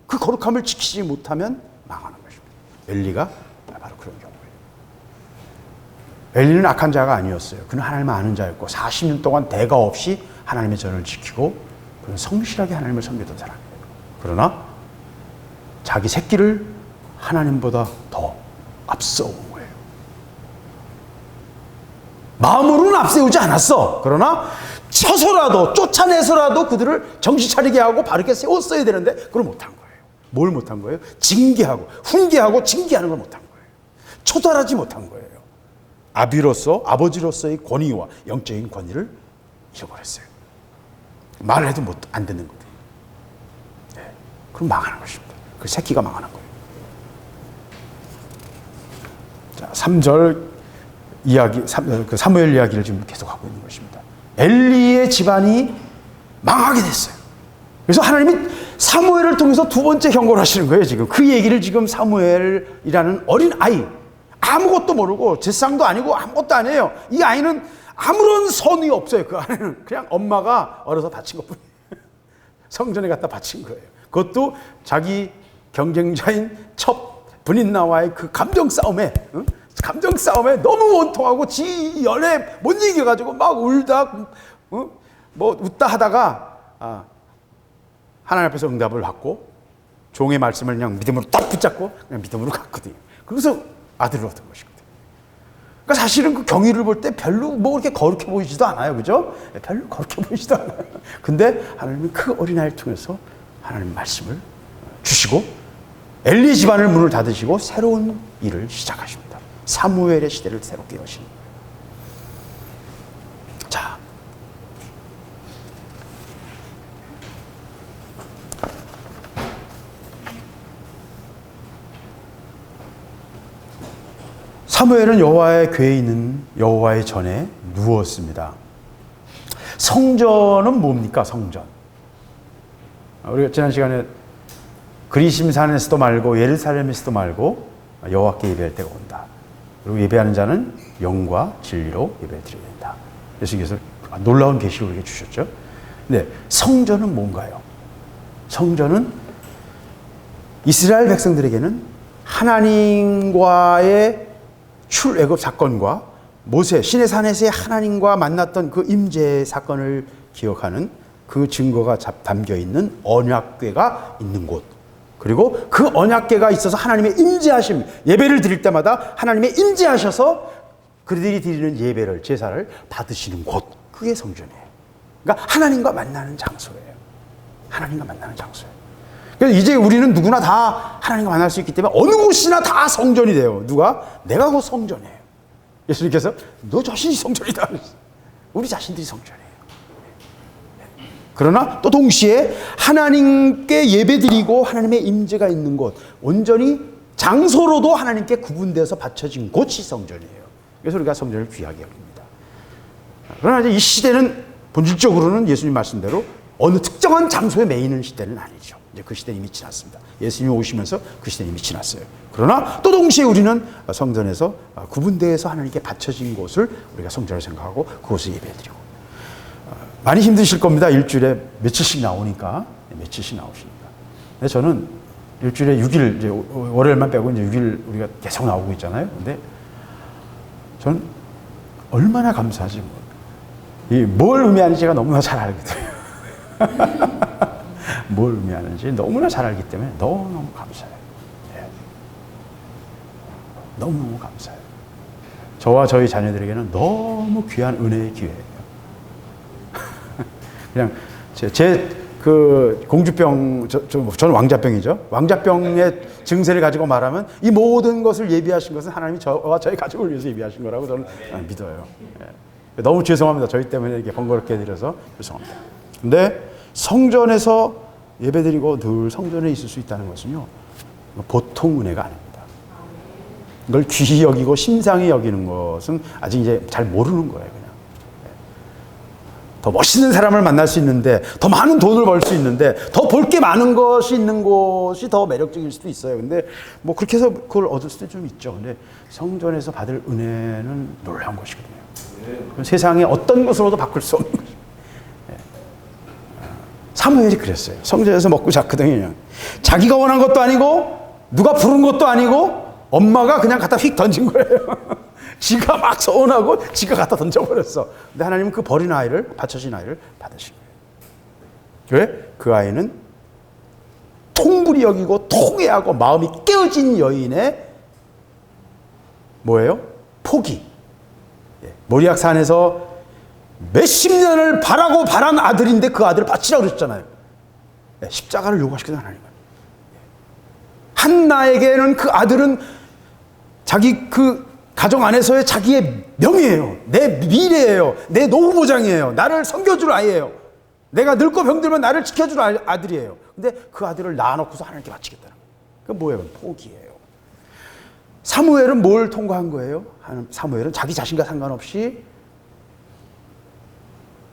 A: 그 거룩함을 지키지 못하면 망하는 것입니다. 엘리가 바로 그런 경우예요. 엘리는 악한 자가 아니었어요. 그는 하나님을 아는 자였고 40년 동안 대가 없이 하나님의 전을 지키고 그는 성실하게 하나님을 섬기던 사람이에요. 그러나 자기 새끼를 하나님보다 더 앞서온 거예요. 마음으로는 앞세우지 않았어. 그러나 쳐서라도 쫓아내서라도 그들을 정신 차리게 하고 바르게 세웠어야 되는데 그걸 못한 거예요. 뭘 못한 거예요? 징계하고 훈계하고 징계하는 걸 못한 거예요. 초달하지 못한 거예요. 아버지로서의 권위와 영적인 권위를 잃어버렸어요. 말을 해도 안 듣는 거예요. 그럼 망하는 것입니다. 그 새끼가 망하는 거예요. 자, 3절 이야기, 그 사무엘 이야기를 지금 계속하고 있는 것입니다. 엘리의 집안이 망하게 됐어요. 그래서 하나님이 사무엘을 통해서 두 번째 경고를 하시는 거예요. 지금 그 얘기를 지금 사무엘이라는 어린 아이, 아무것도 모르고 제사장도 아니고 아무것도 아니에요. 이 아이는 아무런 선이 없어요. 그 안에는 그냥 엄마가 어려서 바친 것뿐이에요. 성전에 갖다 바친 거예요. 그것도 자기 경쟁자인 첫 분인나와의 그 감정 싸움에 너무 원통하고 지 연애 못 이겨가지고 막 울다 뭐 웃다 하다가 하나님 앞에서 응답을 받고 종의 말씀을 그냥 믿음으로 딱 붙잡고 그냥 믿음으로 갔거든요. 그래서 아들을 얻은 것이거든요. 그러니까 사실은 그 경위를 볼 때 별로 뭐 그렇게 거룩해 보이지도 않아요. 그죠? 별로 거룩해 보이지도 않아요. 근데 하나님은 그 어린아이를 통해서 하나님 말씀을 주시고 엘리 집안을 문을 닫으시고 새로운 일을 시작하십니다. 사무엘의 시대를 새롭게 여십니다. 자, 사무엘은 여호와의 궤에 있는 여호와의 전에 누웠습니다. 성전은 뭡니까? 성전. 우리가 지난 시간에 그리심산에서도 말고 예루살렘에서도 말고 여호와께 예배할 때가 온다. 그리고 예배하는 자는 영과 진리로 예배드려야 된다. 예수님께서 놀라운 계시를 우리에게 주셨죠. 네, 성전은 뭔가요? 성전은 이스라엘 백성들에게는 하나님과의 출애굽 사건과 모세 시내 산에서의 하나님과 만났던 그 임재 사건을 기억하는 그 증거가 담겨 있는 언약궤가 있는 곳, 그리고 그 언약궤가 있어서 하나님의 임재하심, 예배를 드릴 때마다 하나님의 임재하셔서 그들이 드리는 예배를, 제사를 받으시는 곳, 그게 성전이에요. 그러니까 하나님과 만나는 장소예요. 하나님과 만나는 장소예요. 그래서 이제 우리는 누구나 다 하나님과 만날 수 있기 때문에 어느 곳이나 다 성전이 돼요. 누가? 내가 곧 성전이에요. 예수님께서 너 자신이 성전이다. 우리 자신들이 성전이에요. 그러나 또 동시에 하나님께 예배드리고 하나님의 임재가 있는 곳, 온전히 장소로도 하나님께 구분되어서 바쳐진 곳이 성전이에요. 그래서 우리가 성전을 귀하게 여깁니다. 그러나 이제 이 시대는 본질적으로는 예수님 말씀대로 어느 특정한 장소에 매이는 시대는 아니죠. 이제 그 시대는 이미 지났습니다. 예수님이 오시면서 그 시대는 이미 지났어요. 그러나 또 동시에 우리는 성전에서 구분되어서 하나님께 바쳐진 곳을 우리가 성전을 생각하고 그곳을 예배드리고, 많이 힘드실 겁니다. 일주일에 며칠씩 나오니까. 며칠씩 나오시니까. 근데 저는 일주일에 6일, 이제 월요일만 빼고 이제 6일 우리가 계속 나오고 있잖아요. 근데 저는 얼마나 감사하지. 뭘 의미하는지 제가 너무나 잘 알게 돼요. 뭘 의미하는지 너무나 잘 알기 때문에 너무너무 감사해요. 예. 너무너무 감사해요. 저와 저희 자녀들에게는 너무 귀한 은혜의 기회예요. 그냥 그 공주병, 저는 왕자병이죠. 왕자병의 증세를 가지고 말하면 이 모든 것을 예비하신 것은 하나님이 저와 저희 가족을 위해서 예비하신 거라고 저는 믿어요. 예. 너무 죄송합니다. 저희 때문에 이렇게 번거롭게 해드려서 죄송합니다. 근데 성전에서 예배드리고 늘 성전에 있을 수 있다는 것은요, 보통 은혜가 아닙니다. 이걸 귀히 여기고 심상히 여기는 것은 아직 이제 잘 모르는 거예요, 그냥. 더 멋있는 사람을 만날 수 있는데, 더 많은 돈을 벌 수 있는데, 더 볼 게 많은 것이 있는 곳이 더 매력적일 수도 있어요. 근데 뭐 그렇게 해서 그걸 얻을 수도 좀 있죠. 근데 성전에서 받을 은혜는 놀라운 것이거든요. 세상에 어떤 것으로도 바꿀 수 없는 거죠. 사무엘이 그랬어요. 성전에서 먹고 잤거든요. 그냥. 자기가 원한 것도 아니고 누가 부른 것도 아니고 엄마가 그냥 갖다 휙 던진 거예요. 지가 막 서운하고 지가 갖다 던져버렸어. 근데 하나님은 그 버린 아이를, 바쳐진 아이를 받으신 거예요. 왜? 그 아이는 통불이 여기고 통회하고 마음이 깨어진 여인의 뭐예요? 포기. 모리악산에서 몇십 년을 바라고 바란 아들인데 그 아들을 바치라고 그랬잖아요. 십자가를 요구하시거든요, 하나님은. 한나에게는 그 아들은 자기 그 가정 안에서의 자기의 명예예요. 내 미래예요. 내 노후 보장이에요. 나를 섬겨줄 아이예요. 내가 늙고 병들면 나를 지켜줄 아들이에요. 근데 그 아들을 낳아놓고서 하나님께 바치겠다는 거예요. 그건 뭐예요? 포기예요. 사무엘은 뭘 통과한 거예요? 사무엘은 자기 자신과 상관없이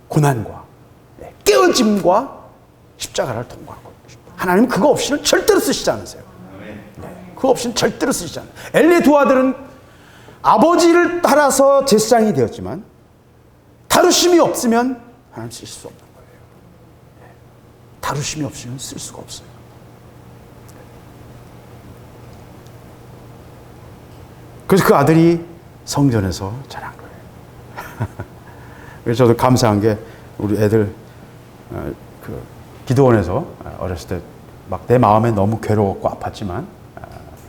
A: 고난과 깨어짐과 십자가를 통과한 거예요. 하나님은 그거 없이는 절대로 쓰시지 않으세요. 그거 없이는 절대로 쓰시지 않아요. 엘리의 두 아들은 아버지를 따라서 제사장이 되었지만 다루심이 없으면 하나님 쓸 수 없는 거예요. 다루심이 없으면 쓸 수가 없어요. 그래서 그 아들이 성전에서 자란 거예요. 그래서 저도 감사한 게 우리 애들 그 기도원에서 어렸을 때 막 내 마음에 너무 괴로웠고 아팠지만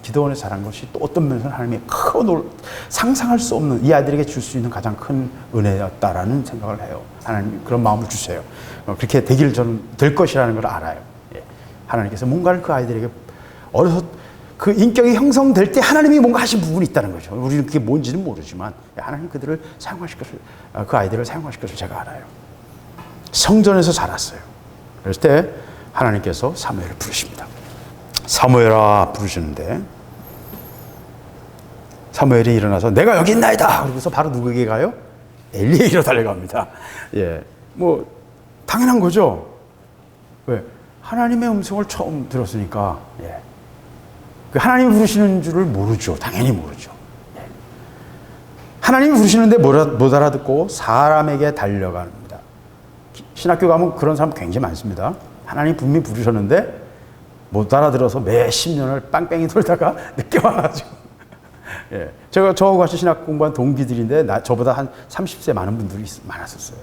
A: 기도원에서 자란 것이 또 어떤 면에서는 하나님이 상상할 수 없는 이 아이들에게 줄 수 있는 가장 큰 은혜였다라는 생각을 해요. 하나님 그런 마음을 주세요. 그렇게 되기를 저는 될 것이라는 걸 알아요. 예. 하나님께서 뭔가를 그 아이들에게 어려서 그 인격이 형성될 때 하나님이 뭔가 하신 부분이 있다는 거죠. 우리는 그게 뭔지는 모르지만 하나님 그들을 사용하실 것을, 그 아이들을 사용하실 것을 제가 알아요. 성전에서 자랐어요. 그럴 때 하나님께서 사무엘을 부르십니다. 사무엘아 부르시는데 사무엘이 일어나서 내가 여기 있나이다. 그러고서 바로 누구에게 가요? 엘리에게로 달려갑니다. 예, 뭐 당연한 거죠. 왜? 하나님의 음성을 처음 들었으니까. 예. 그 하나님이 부르시는 줄을 모르죠. 당연히 모르죠. 예. 하나님이 부르시는데 못 알아듣고 사람에게 달려갑니다. 신학교 가면 그런 사람 굉장히 많습니다. 하나님 분명히 부르셨는데 못 알아들어서 몇십 년을 빵뺑이 돌다가 늦게 와가지고. 예. 제가 저하고 같이 신학 공부한 동기들인데 저보다 한 30세 많은 분들이 많았었어요.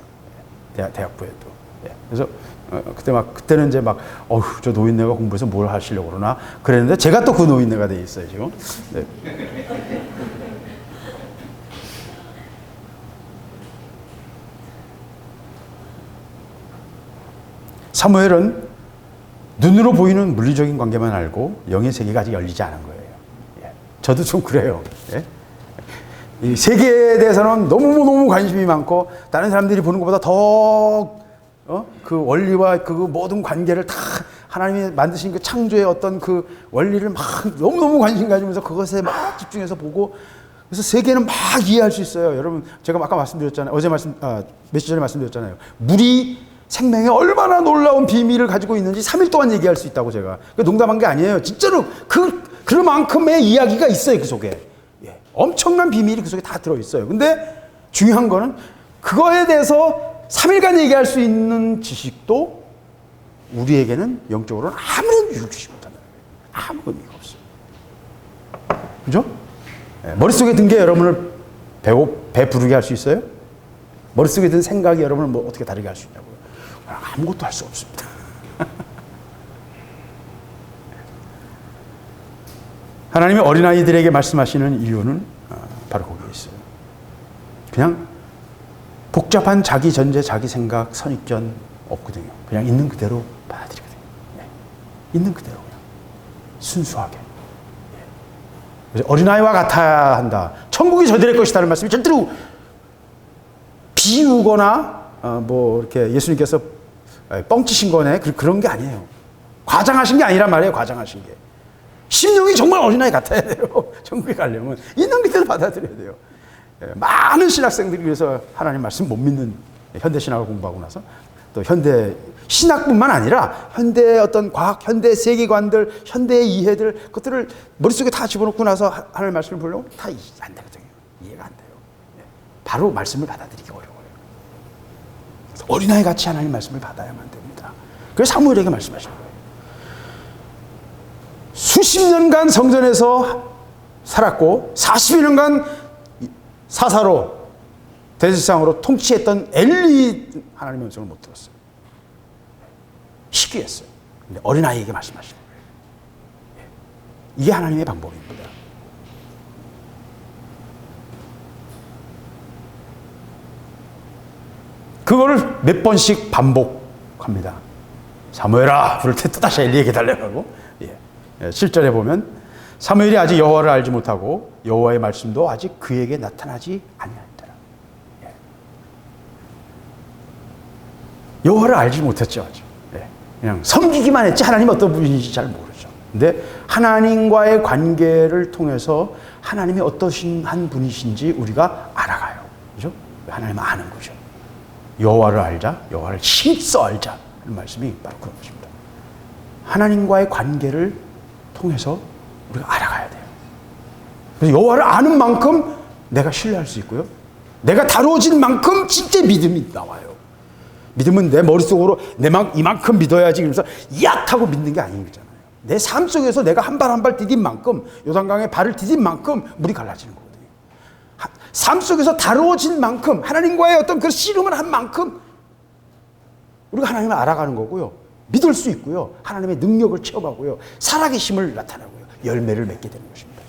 A: 예. 대학부에도. 예. 그래서 그때는 이제 막, 저 노인네가 공부해서 뭘 하시려고 그러나 그랬는데 제가 또 그 노인네가 돼 있어요, 지금. 네. 사무엘은 눈으로 보이는 물리적인 관계만 알고 영의 세계가 아직 열리지 않은 거예요. 예. 저도 좀 그래요. 예. 이 세계에 대해서는 너무너무 관심이 많고 다른 사람들이 보는 것보다 더 그 원리와 그 모든 관계를 다 하나님이 만드신 그 창조의 어떤 그 원리를 막 너무너무 관심 가지면서 그것에 막 집중해서 보고 그래서 세계는 막 이해할 수 있어요. 여러분 제가 아까 말씀드렸잖아요. 며칠 전에 말씀드렸잖아요. 물이 생명에 얼마나 놀라운 비밀을 가지고 있는지 3일 동안 얘기할 수 있다고 제가. 농담한 게 아니에요. 진짜로 그만큼의 이야기가 있어요. 그 속에. 예. 엄청난 비밀이 그 속에 다 들어있어요. 근데 중요한 거는 그거에 대해서 3일간 얘기할 수 있는 지식도 우리에게는 영적으로는 아무런 유익 주지 못한다. 아무 의미가 없어요. 그죠? 예. 머릿속에 든 게 여러분을 배부르게 할 수 있어요? 머릿속에 든 생각이 여러분을 뭐 어떻게 다르게 할 수 있냐고요? 아무것도 할 수 없습니다. 하나님이 어린아이들에게 말씀하시는 이유는 바로 거기에 있어요. 그냥 복잡한 자기 전제, 자기 생각, 선입견 없거든요. 그냥 있는 그대로 받아들이거든요. 네. 있는 그대로 그냥 순수하게. 네. 그래서 어린아이와 같아야 한다. 천국이 저들의 것이다라는 말씀이 절대로 비우거나 뭐 이렇게 예수님께서 뻥치신 거네 그런 게 아니에요. 과장하신 게 아니란 말이에요. 과장하신 게. 심령이 정말 어린아이 같아야 돼요. 천국에 가려면 있는 그대로 받아들여야 돼요. 많은 신학생들이 그래서 하나님 말씀 못 믿는 현대 신학을 공부하고 나서 또 현대 신학뿐만 아니라 현대의 어떤 과학, 현대 세계관들, 현대의 이해들 그것들을 머릿속에 다 집어넣고 나서 하나님 말씀을 보려고 다 안 되거든요. 이해가 안 돼요. 바로 말씀을 받아들이기 어려워요. 그래서 어린아이 같이 하나님 말씀을 받아야만 됩니다. 그래서 사무엘에게 말씀하시는 거예요. 수십 년간 성전에서 살았고 40년간 사사로 대제사장으로 통치했던 엘리 하나님의 음성을 못 들었어요. 시기했어요. 근데 어린아이에게 말씀하시는 거예요. 이게 하나님의 방법입니다. 그거를 몇 번씩 반복합니다. 사무엘아 부를 때 또다시 엘리에게 달려가고 7절에 보면 사무엘이 아직 여호와를 알지 못하고 여호와의 말씀도 아직 그에게 나타나지 아니하였더라. 여호와를 알지 못했죠. 아직. 그냥 섬기기만 했지 하나님 어떤 분인지 잘 모르죠. 근데 하나님과의 관계를 통해서 하나님이 어떠신 한 분이신지 우리가 알아가요. 그죠? 하나님을 아는 거죠. 여호와를 알자, 여호와를 힘써 알자. 하는 말씀이 바로 그런 것입니다. 하나님과의 관계를 통해서 우리가 알아가야 돼요. 그래서 여호와를 아는 만큼 내가 신뢰할 수 있고요. 내가 다루어진 만큼 진짜 믿음이 나와요. 믿음은 내 머릿속으로 이만큼 믿어야지 그러면서 야! 하고 믿는 게 아니잖아요. 내 삶 속에서 내가 한 발 한 발 디딘 만큼, 요단강에 발을 디딘 만큼 물이 갈라지는 거거든요. 삶 속에서 다루어진 만큼, 하나님과의 어떤 그 씨름을 한 만큼 우리가 하나님을 알아가는 거고요. 믿을 수 있고요. 하나님의 능력을 체험하고요. 살아계심을 나타나고요. 열매를 맺게 되는 것입니다.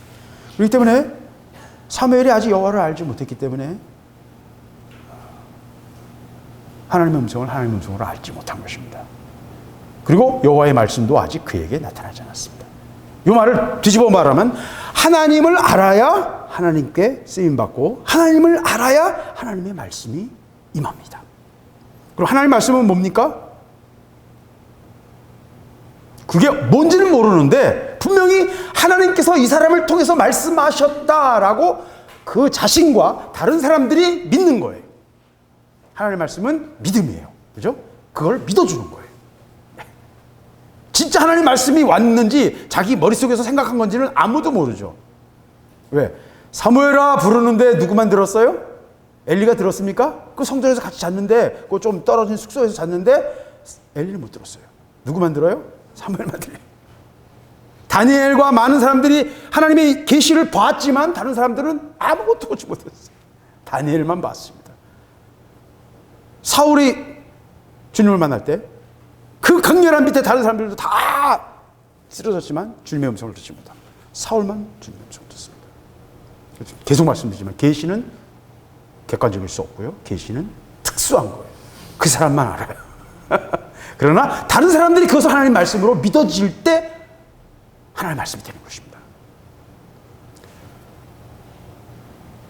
A: 그렇기 때문에 사무엘이 아직 여호와를 알지 못했기 때문에 하나님의 음성을 알지 못한 것입니다. 그리고 여호와의 말씀도 아직 그에게 나타나지 않았습니다. 이 말을 뒤집어 말하면 하나님을 알아야 하나님께 쓰임받고 하나님을 알아야 하나님의 말씀이 임합니다. 그럼 하나님의 말씀은 뭡니까? 그게 뭔지는 모르는데 분명히 하나님께서 이 사람을 통해서 말씀하셨다라고 그 자신과 다른 사람들이 믿는 거예요. 하나님의 말씀은 믿음이에요. 그죠? 그걸 믿어주는 거예요. 진짜 하나님 말씀이 왔는지 자기 머릿속에서 생각한 건지는 아무도 모르죠. 왜? 사무엘아 부르는데 누구만 들었어요? 엘리가 들었습니까? 그 성전에서 같이 잤는데, 그 좀 떨어진 숙소에서 잤는데 엘리는 못 들었어요. 누구만 들어요? 사무엘만 들어요. 다니엘과 많은 사람들이 하나님의 계시를 봤지만 다른 사람들은 아무것도 보지 못했어요. 다니엘만 봤습니다. 사울이 주님을 만날 때 그 강렬한 빛에 다른 사람들도 다 쓰러졌지만 주님의 음성을 듣지 못합니다. 사울만 주님의 음성을 듣습니다. 계속 말씀드리지만 계시는 객관적일 수 없고요. 계시는 특수한 거예요. 그 사람만 알아요. 그러나 다른 사람들이 그것을 하나님 말씀으로 믿어질 때 하나님 말씀이 되는 것입니다.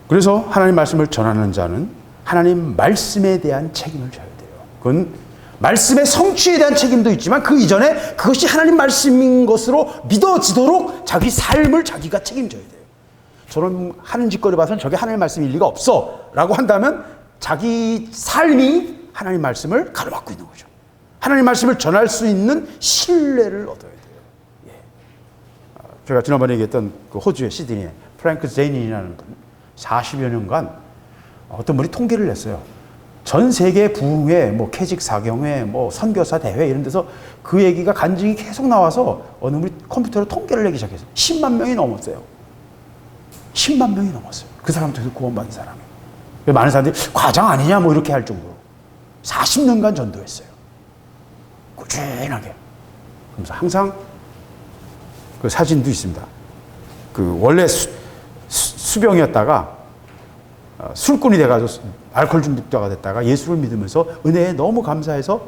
A: 그래서 하나님 말씀을 전하는 자는 하나님 말씀에 대한 책임을 져야 돼요. 그건 말씀의 성취에 대한 책임도 있지만 그 이전에 그것이 하나님 말씀인 것으로 믿어지도록 자기 삶을 자기가 책임져야 돼요. 저는 하는 짓거리 봐서는 저게 하나님 말씀일 리가 없어 라고 한다면 자기 삶이 하나님 말씀을 가로막고 있는 거죠. 하나님 말씀을 전할 수 있는 신뢰를 얻어야 돼요. 예. 제가 지난번에 얘기했던 그 호주의 시드니에 프랭크 제인이라는 분 40여 년간 어떤 분이 통계를 냈어요. 전 세계 부흥회, 뭐 캐직 사경회, 뭐 선교사 대회 이런 데서 그 얘기가 간증이 계속 나와서 어느 분이 컴퓨터로 통계를 내기 시작했어요. 10만 명이 넘었어요. 10만 명이 넘었어요. 그 사람 통해서 구원받은 사람이. 많은 사람들이 과장 아니냐 뭐 이렇게 할 정도로 40년간 전도했어요. 꾸준하게. 그러면서 항상 그 사진도 있습니다. 그 원래 수병이었다가 술꾼이 돼가지고 알코올 중독자가 됐다가 예수를 믿으면서 은혜에 너무 감사해서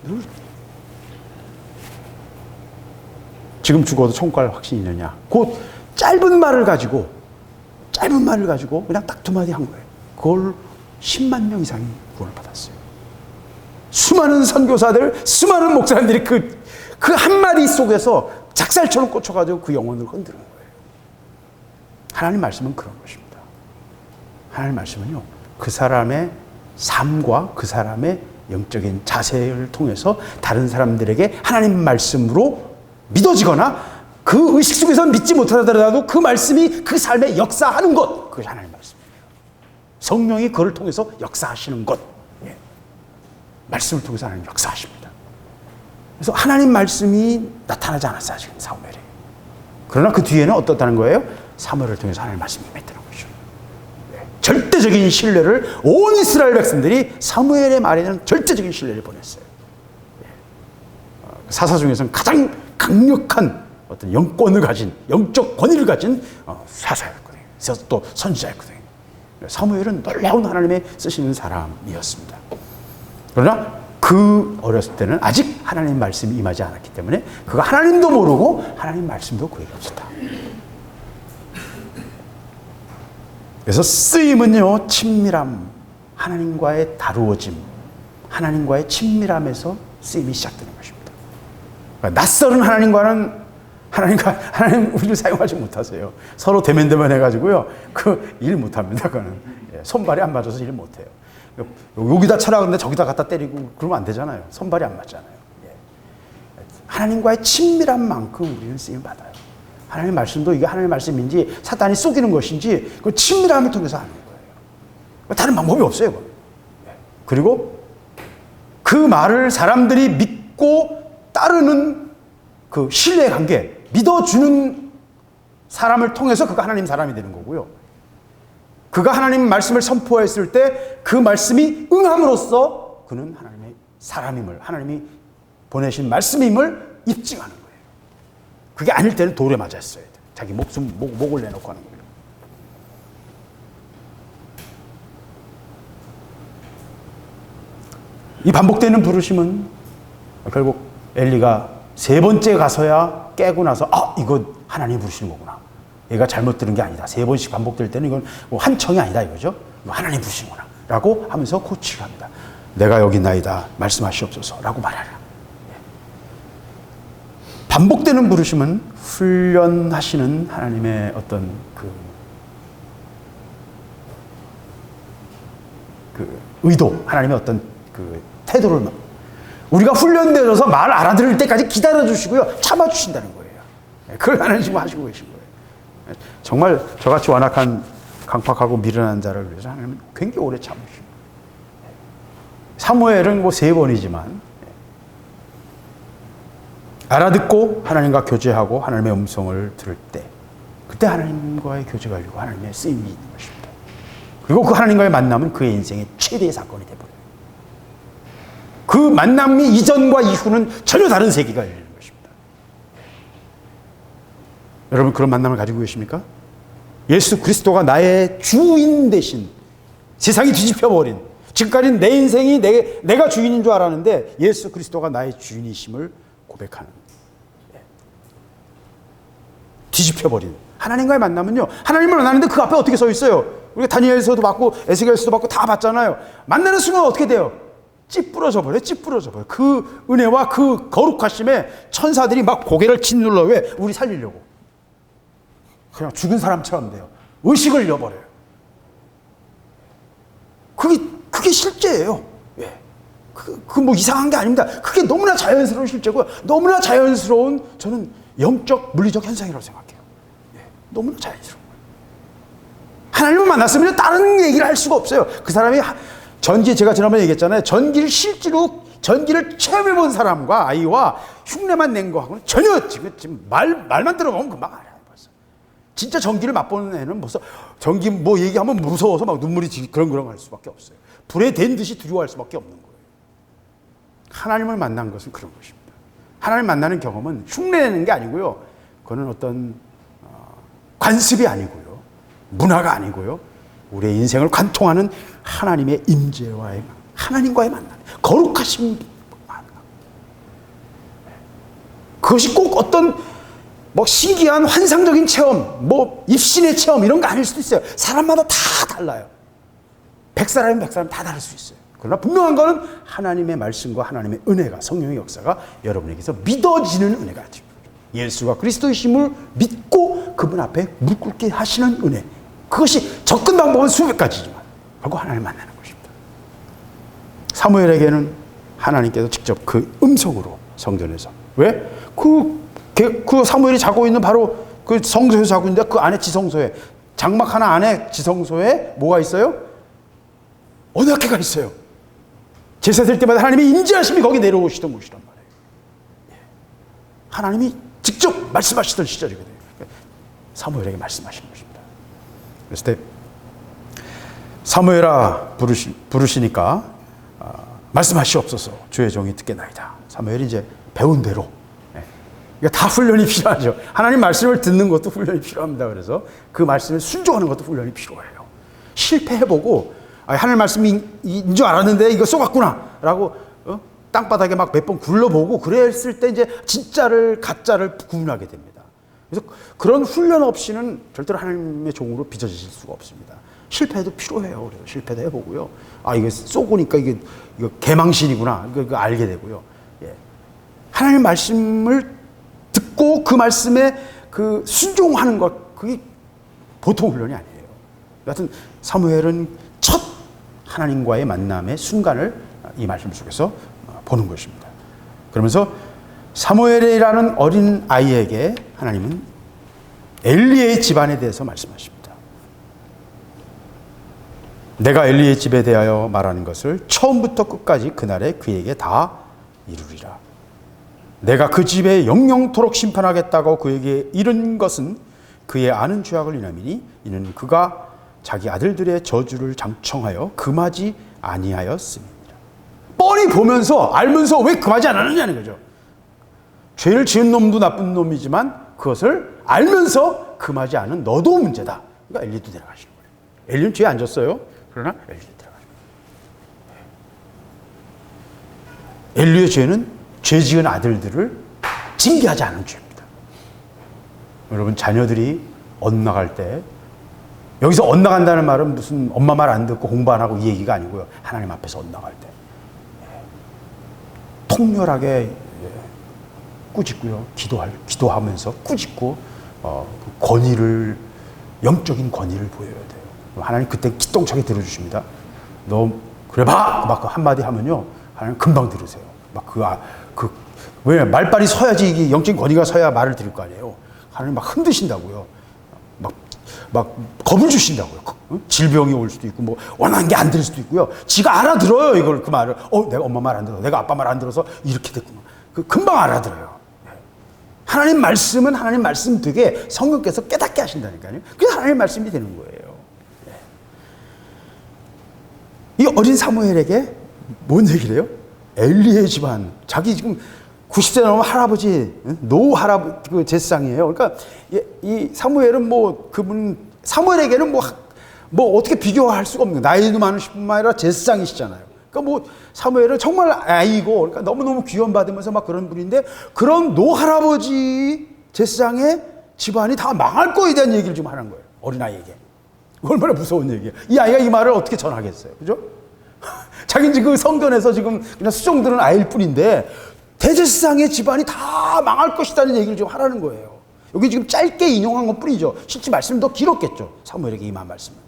A: 늘 지금 죽어도 천국갈 확신이 있느냐. 그 짧은 말을 가지고 그냥 딱 두 마디 한 거예요. 그걸 10만 명 이상이 구원을 받았어요. 수많은 선교사들, 수많은 목사님들이 그 한마디 속에서 작살처럼 꽂혀가지고 그 영혼을 흔드는 거예요. 하나님 말씀은 그런 것입니다. 하나님 말씀은요, 그 사람의 삶과 그 사람의 영적인 자세를 통해서 다른 사람들에게 하나님 말씀으로 믿어지거나 그 의식 속에서 믿지 못하더라도 그 말씀이 그 삶에 역사하는 것, 그것이 하나님 말씀이에요. 성령이 그를 통해서 역사하시는 것. 예. 말씀을 통해서 하나님 역사하십니다. 그래서 하나님 말씀이 나타나지 않았어요, 지금 사무엘에. 그러나 그 뒤에는 어떻다는 거예요? 사무엘을 통해서 하나님 말씀이 임했다는 거죠. 예. 절대적인 신뢰를 온 이스라엘 백성들이 사무엘의 말에는 절대적인 신뢰를 보냈어요. 예. 사사 중에서는 가장 강력한 어떤 영권을 가진, 영적 권위를 가진 사사였거든요. 또 선지자였거든요. 사무엘은 놀라운 하나님의 쓰시는 사람이었습니다. 그러나 그 어렸을 때는 아직 하나님 말씀이 임하지 않았기 때문에 그가 하나님도 모르고 하나님 말씀도 그에게 없었다. 그래서 쓰임은요, 친밀함, 하나님과의 다루어짐, 하나님과의 친밀함에서 쓰임이 시작되는 것입니다. 그러니까 낯설은 하나님 우리를 사용하지 못하세요. 서로 대면대면 해가지고요, 그 일 못합니다. 그거는 손발이 안 맞아서 일 못해요. 여기다 쳐라 그러는데 저기다 갖다 때리고 그러면 안 되잖아요. 손발이 안 맞잖아요. 하나님과의 친밀함만큼 우리는 쓰임 받아요. 하나님 말씀도 이게 하나님 말씀인지 사탄이 속이는 것인지 그 친밀함을 통해서 하는 거예요. 다른 방법이 없어요. 그리고 그 말을 사람들이 믿고 따르는 그 신뢰 관계, 믿어주는 사람을 통해서 그가 하나님 사람이 되는 거고요. 그가 하나님 말씀을 선포했을 때 그 말씀이 응함으로써 그는 하나님의 사람임을, 하나님이 보내신 말씀임을 입증하는 거예요. 그게 아닐 때는 돌에 맞았어야 돼. 자기 목을 내놓고 하는 거예요. 이 반복되는 부르심은 결국 엘리가 세 번째 가서야 깨고 나서 이거 하나님이 부르시는 거구나. 얘가 잘못 들은 게 아니다. 세 번씩 반복될 때는 이건 한 청이 아니다 이거죠. 하나님 부르시는구나 라고 하면서 고치를 합니다. 내가 여기 있나이다 말씀하시옵소서 라고 말하라. 반복되는 부르심은 훈련하시는 하나님의 어떤 그 의도, 하나님의 어떤 그 태도를 우리가 훈련되어서 말 알아들을 때까지 기다려주시고요, 참아주신다는 거예요. 그걸 하나님 하시고 계신 거예요. 정말 저같이 완악한 강팍하고 미련한 자를 위해서 하나님은 굉장히 오래 참으시고, 사무엘은 3번이지만 알아듣고 하나님과 교제하고 하나님의 음성을 들을 때 그때 하나님과의 교제가 열리고 하나님의 쓰임이 있는 것입니다. 그리고 그 하나님과의 만남은 그의 인생의 최대의 사건이 되어버려요. 그 만남이 이전과 이후는 전혀 다른 세계가 열리는 것입니다. 여러분 그런 만남을 가지고 계십니까? 예수 그리스도가 나의 주인 대신 세상이 뒤집혀버린, 지금까지는 내 인생이 내가 주인인 줄 알았는데 예수 그리스도가 나의 주인이심을 고백하는, 뒤집혀버린 하나님과의 만남은요, 하나님을 만나는데 그 앞에 어떻게 서 있어요? 우리가 다니엘서도 받고 에스겔서도 받고 다 봤잖아요. 만나는 순간 어떻게 돼요? 찌푸러져 버려요. 찌푸러져 버려요. 그 은혜와 그 거룩하심에 천사들이 막 고개를 짓눌러. 왜? 우리 살리려고. 그냥 죽은 사람처럼 돼요. 의식을 잃어버려요. 그게 실제예요. 예. 뭐 이상한 게 아닙니다. 그게 너무나 자연스러운 실제고요. 너무나 자연스러운, 저는 영적, 물리적 현상이라고 생각해요. 예. 너무나 자연스러운 거예요. 하나님을 만났으면 다른 얘기를 할 수가 없어요. 그 사람이 전기, 제가 지난번에 얘기했잖아요. 전기를 실제로 체험해본 사람과 아이와 흉내만 낸 거하고는 전혀 지금 말만 들어보면 금방 알아요. 벌써. 진짜 전기를 맛보는 애는 벌써 전기 뭐 얘기하면 무서워서 막 눈물이 그렁그렁 할 수밖에 없어요. 불에 댄 듯이 두려워할 수밖에 없는 거예요. 하나님을 만난 것은 그런 것입니다. 하나님을 만나는 경험은 흉내내는 게 아니고요. 그거는 어떤 관습이 아니고요. 문화가 아니고요. 우리의 인생을 관통하는 하나님의 임재와의, 하나님과의 만남, 거룩하신 만남. 그것이 꼭 어떤 뭐 신기한 환상적인 체험, 뭐 입신의 체험 이런 거 아닐 수도 있어요. 사람마다 다 달라요. 100사람이면 100사람 다 다를 수 있어요. 그러나 분명한 거는 하나님의 말씀과 하나님의 은혜가, 성령의 역사가 여러분에게서 믿어지는 은혜가 있죠. 예수가 그리스도이심을 믿고 그분 앞에 무릎 꿇게 하시는 은혜. 그것이 접근 방법은 수백 가지지만 결국 하나님을 만나는 것입니다. 사무엘에게는 하나님께서 직접 그 음성으로 성전에서, 왜? 그 사무엘이 자고 있는 바로 그 성소에 자고 있는데 그 안에 지성소에, 장막 하나 안에 지성소에 뭐가 있어요? 언약궤가 있어요. 제사 드릴 때마다 하나님의 임재하심이 거기 내려오시던 곳이란 말이에요. 하나님이 직접 말씀하시던 시절이거든요. 사무엘에게 말씀하시는 것입니다. 그랬을 때 사무엘아 부르시니까 말씀하시옵소서, 주의 종이 듣겠나이다. 사무엘이 이제 배운 대로, 그러니까 다 훈련이 필요하죠. 하나님 말씀을 듣는 것도 훈련이 필요합니다. 그래서 그 말씀에 순종하는 것도 훈련이 필요해요. 실패해보고 하나님 말씀인 줄 알았는데 이거 쏘갔구나 라고 땅바닥에 막 몇 번 굴러보고 그랬을 때 이제 진짜를 가짜를 구분하게 됩니다. 그래서 그런 훈련 없이는 절대로 하나님의 종으로 빚어지실 수가 없습니다. 실패도 필요해요. 그래서 실패도 해보고요. 이게 쏘고니까 이거 개망신이구나. 이거 알게 되고요. 예. 하나님 말씀을 듣고 그 말씀에 그 순종하는 것, 그게 보통 훈련이 아니에요. 여하튼 사무엘은 첫 하나님과의 만남의 순간을 이 말씀 속에서 보는 것입니다. 그러면서 사무엘이라는 어린 아이에게 하나님은 엘리의 집안에 대해서 말씀하십니다. 내가 엘리의 집에 대하여 말하는 것을 처음부터 끝까지 그날에 그에게 다 이루리라. 내가 그 집에 영영토록 심판하겠다고 그에게 이른 것은 그의 아는 죄악을 인함이니 이는 그가 자기 아들들의 저주를 장청하여 금하지 아니하였습니다. 뻔히 보면서 알면서 왜 금하지 않았느냐는 거죠. 죄를 지은 놈도 나쁜 놈이지만 그것을 알면서 금하지 않은 너도 문제다. 그러니까 엘리도 데려가시는 거예요. 엘리는 죄 안 졌어요. 그러나 엘리도 데려가시는 거예요. 엘리의 죄는 죄 지은 아들들을 징계하지 않은 죄입니다. 여러분, 자녀들이 엇나갈 때, 여기서 엇나간다는 말은 무슨 엄마 말 안 듣고 공부 안 하고 이 얘기가 아니고요. 하나님 앞에서 엇나갈 때 통렬하게 꾸짖고요. 기도하면서 꾸짖고 권위를, 영적인 권위를 보여야 돼요. 하나님 그때 기똥차게 들어주십니다. 너 그래 봐! 막 한마디 하면요. 하나님 금방 들으세요. 왜 말빨이 서야지 이게 영적인 권위가 서야 말을 들을 거 아니에요. 하나님 막 흔드신다고요. 막 겁을 주신다고요. 질병이 올 수도 있고, 뭐, 원하는 게 안 될 수도 있고요. 지가 알아들어요, 이걸, 그 말을. 내가 엄마 말 안 들어. 내가 아빠 말 안 들어서 이렇게 됐구나. 금방 알아들어요. 하나님 말씀은 하나님 말씀 되게 성령께서 깨닫게 하신다니까요. 그래서 하나님 말씀이 되는 거예요. 이 어린 사무엘에게 뭔 얘기를 해요? 엘리의 집안, 자기 지금 90세 넘은 할아버지, 노 할아버지, 그 제사장이에요. 그러니까 이 사무엘은 사무엘에게는 뭐 어떻게 비교할 수가 없는 거예요. 나이도 많으실 뿐만 아니라 제사장이시잖아요. 그러니까 사무엘은 정말 아이고, 그러니까 너무너무 귀염받으면서 막 그런 분인데, 그런 노 할아버지 제사장의 집안이 다 망할 거에 대한 얘기를 좀 하는 거예요. 어린아이에게. 얼마나 무서운 얘기예요. 이 아이가 이 말을 어떻게 전하겠어요. 그죠? 자기는 지금 성전에서 지금 그냥 수종드는 아이일 뿐인데, 대제사장의 집안이 다 망할 것이라는 얘기를 좀 하라는 거예요. 여기 지금 짧게 인용한 것 뿐이죠. 실제 말씀은 더 길었겠죠. 사무엘에게 임한 말씀은.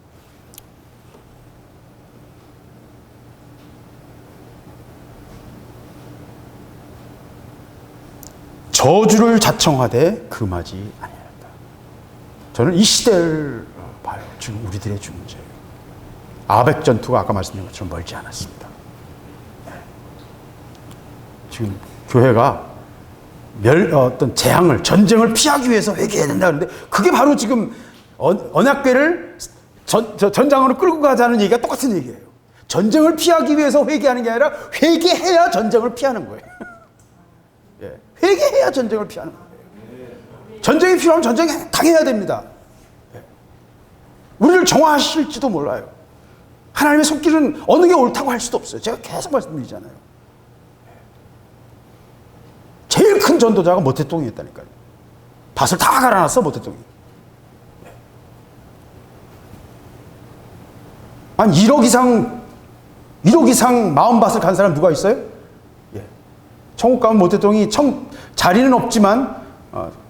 A: 저주를 자청하되 금하지 아니하였다. 저는 이 시대를 봐요. 지금 우리들의 문제예요. 아벡 전투가 아까 말씀드린 것처럼 멀지 않았습니다. 지금 교회가 어떤 재앙을, 전쟁을 피하기 위해서 회개해야 된다 그러는데, 그게 바로 지금 언약궤를 전장으로 끌고 가자는 얘기가 똑같은 얘기예요. 전쟁을 피하기 위해서 회개하는 게 아니라 회개해야 전쟁을 피하는 거예요. 예, 회개해야 전쟁을 피하는 거예요. 전쟁이 필요하면 전쟁 당해야 됩니다. 예. 우리를 정화하실지도 몰라요. 하나님의 손길은 어느 게 옳다고 할 수도 없어요. 제가 계속 말씀드리잖아요. 제일 큰 전도자가 모태똥이었다니까요. 밭을 다 갈아놨어, 모태똥이. 아니, 1억 이상 마음밭을 간 사람 누가 있어요? 예. 천국 가면 모태똥이 자리는 없지만,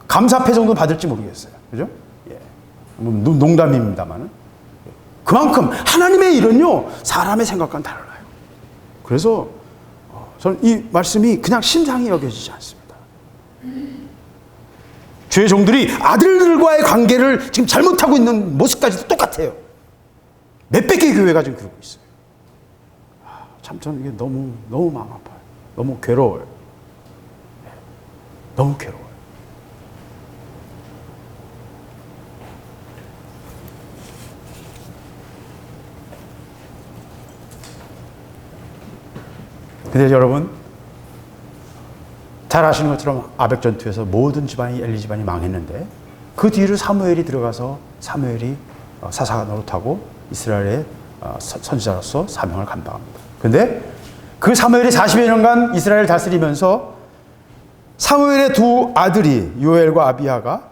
A: 감사패 정도 받을지 모르겠어요. 그죠? 예. 농담입니다만은. 그만큼 하나님의 일은요, 사람의 생각과는 달라요. 그래서 저는 이 말씀이 그냥 심상히 여겨지지 않습니다. 주의 종들이 아들들과의 관계를 지금 잘못하고 있는 모습까지도 똑같아요. 몇백 개의 교회가 지금 그러고 있어요. 참 저는 이게 너무 마음 아파요. 너무 괴로워요. 너무 괴로워요. 근데 여러분, 잘 아시는 것처럼 아벡 전투에서 모든 집안이, 엘리 집안이 망했는데, 그 뒤를 사무엘이 들어가서 사무엘이 사사 노릇하고 이스라엘의 선지자로서 사명을 감당합니다. 근데 그 사무엘이 40여 년간 이스라엘을 다스리면서 사무엘의 두 아들이 요엘과 아비야가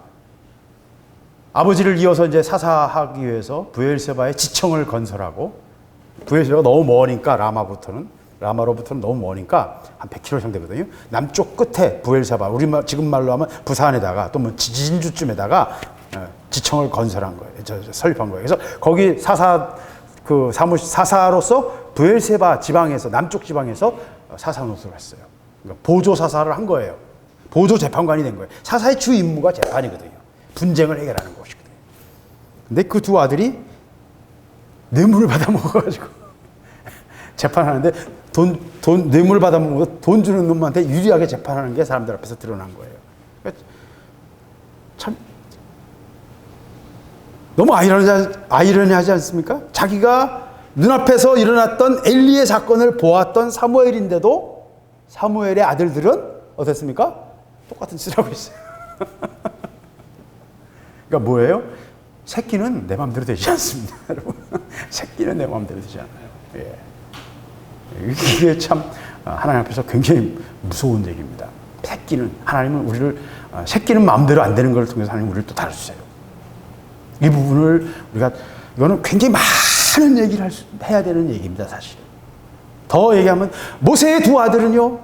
A: 아버지를 이어서 이제 사사하기 위해서 부엘세바에 지청을 건설하고, 부엘세바가 너무 머니까 라마로부터는 너무 머니까 한 100km 정도 되거든요. 남쪽 끝에 부엘세바, 우리 지금 말로 하면 부산에다가 또 뭐 진주쯤에다가 지청을 건설한 거예요. 설립한 거예요. 그래서 거기 사사로서 부엘세바 지방에서, 남쪽 지방에서 사사 노릇을 했어요. 그러니까 보조 사사를 한 거예요. 보조 재판관이 된 거예요. 사사의 주 임무가 재판이거든요. 분쟁을 해결하는 것이거든요. 근데 그 두 아들이 뇌물을 받아 먹어가지고 재판하는데 뇌물 받아먹고 돈 주는 놈한테 유리하게 재판하는 게 사람들 앞에서 드러난 거예요. 그러니까 참 너무 아이러니하지 않습니까? 자기가 눈앞에서 일어났던 엘리의 사건을 보았던 사무엘인데도 사무엘의 아들들은 어땠습니까? 똑같은 짓을 하고 있어요. 그러니까 뭐예요? 새끼는 내 마음대로 되지 않습니다. 여러분. 새끼는 내 마음대로 되지 않아요. 예. 이게 참 하나님 앞에서 굉장히 무서운 얘기입니다. 하나님은 우리를, 새끼는 마음대로 안 되는 걸 통해서 하나님 우리를 또 다루세요. 이 부분을 이거는 굉장히 많은 얘기를 해야 되는 얘기입니다, 사실. 더 얘기하면, 모세의 두 아들은요,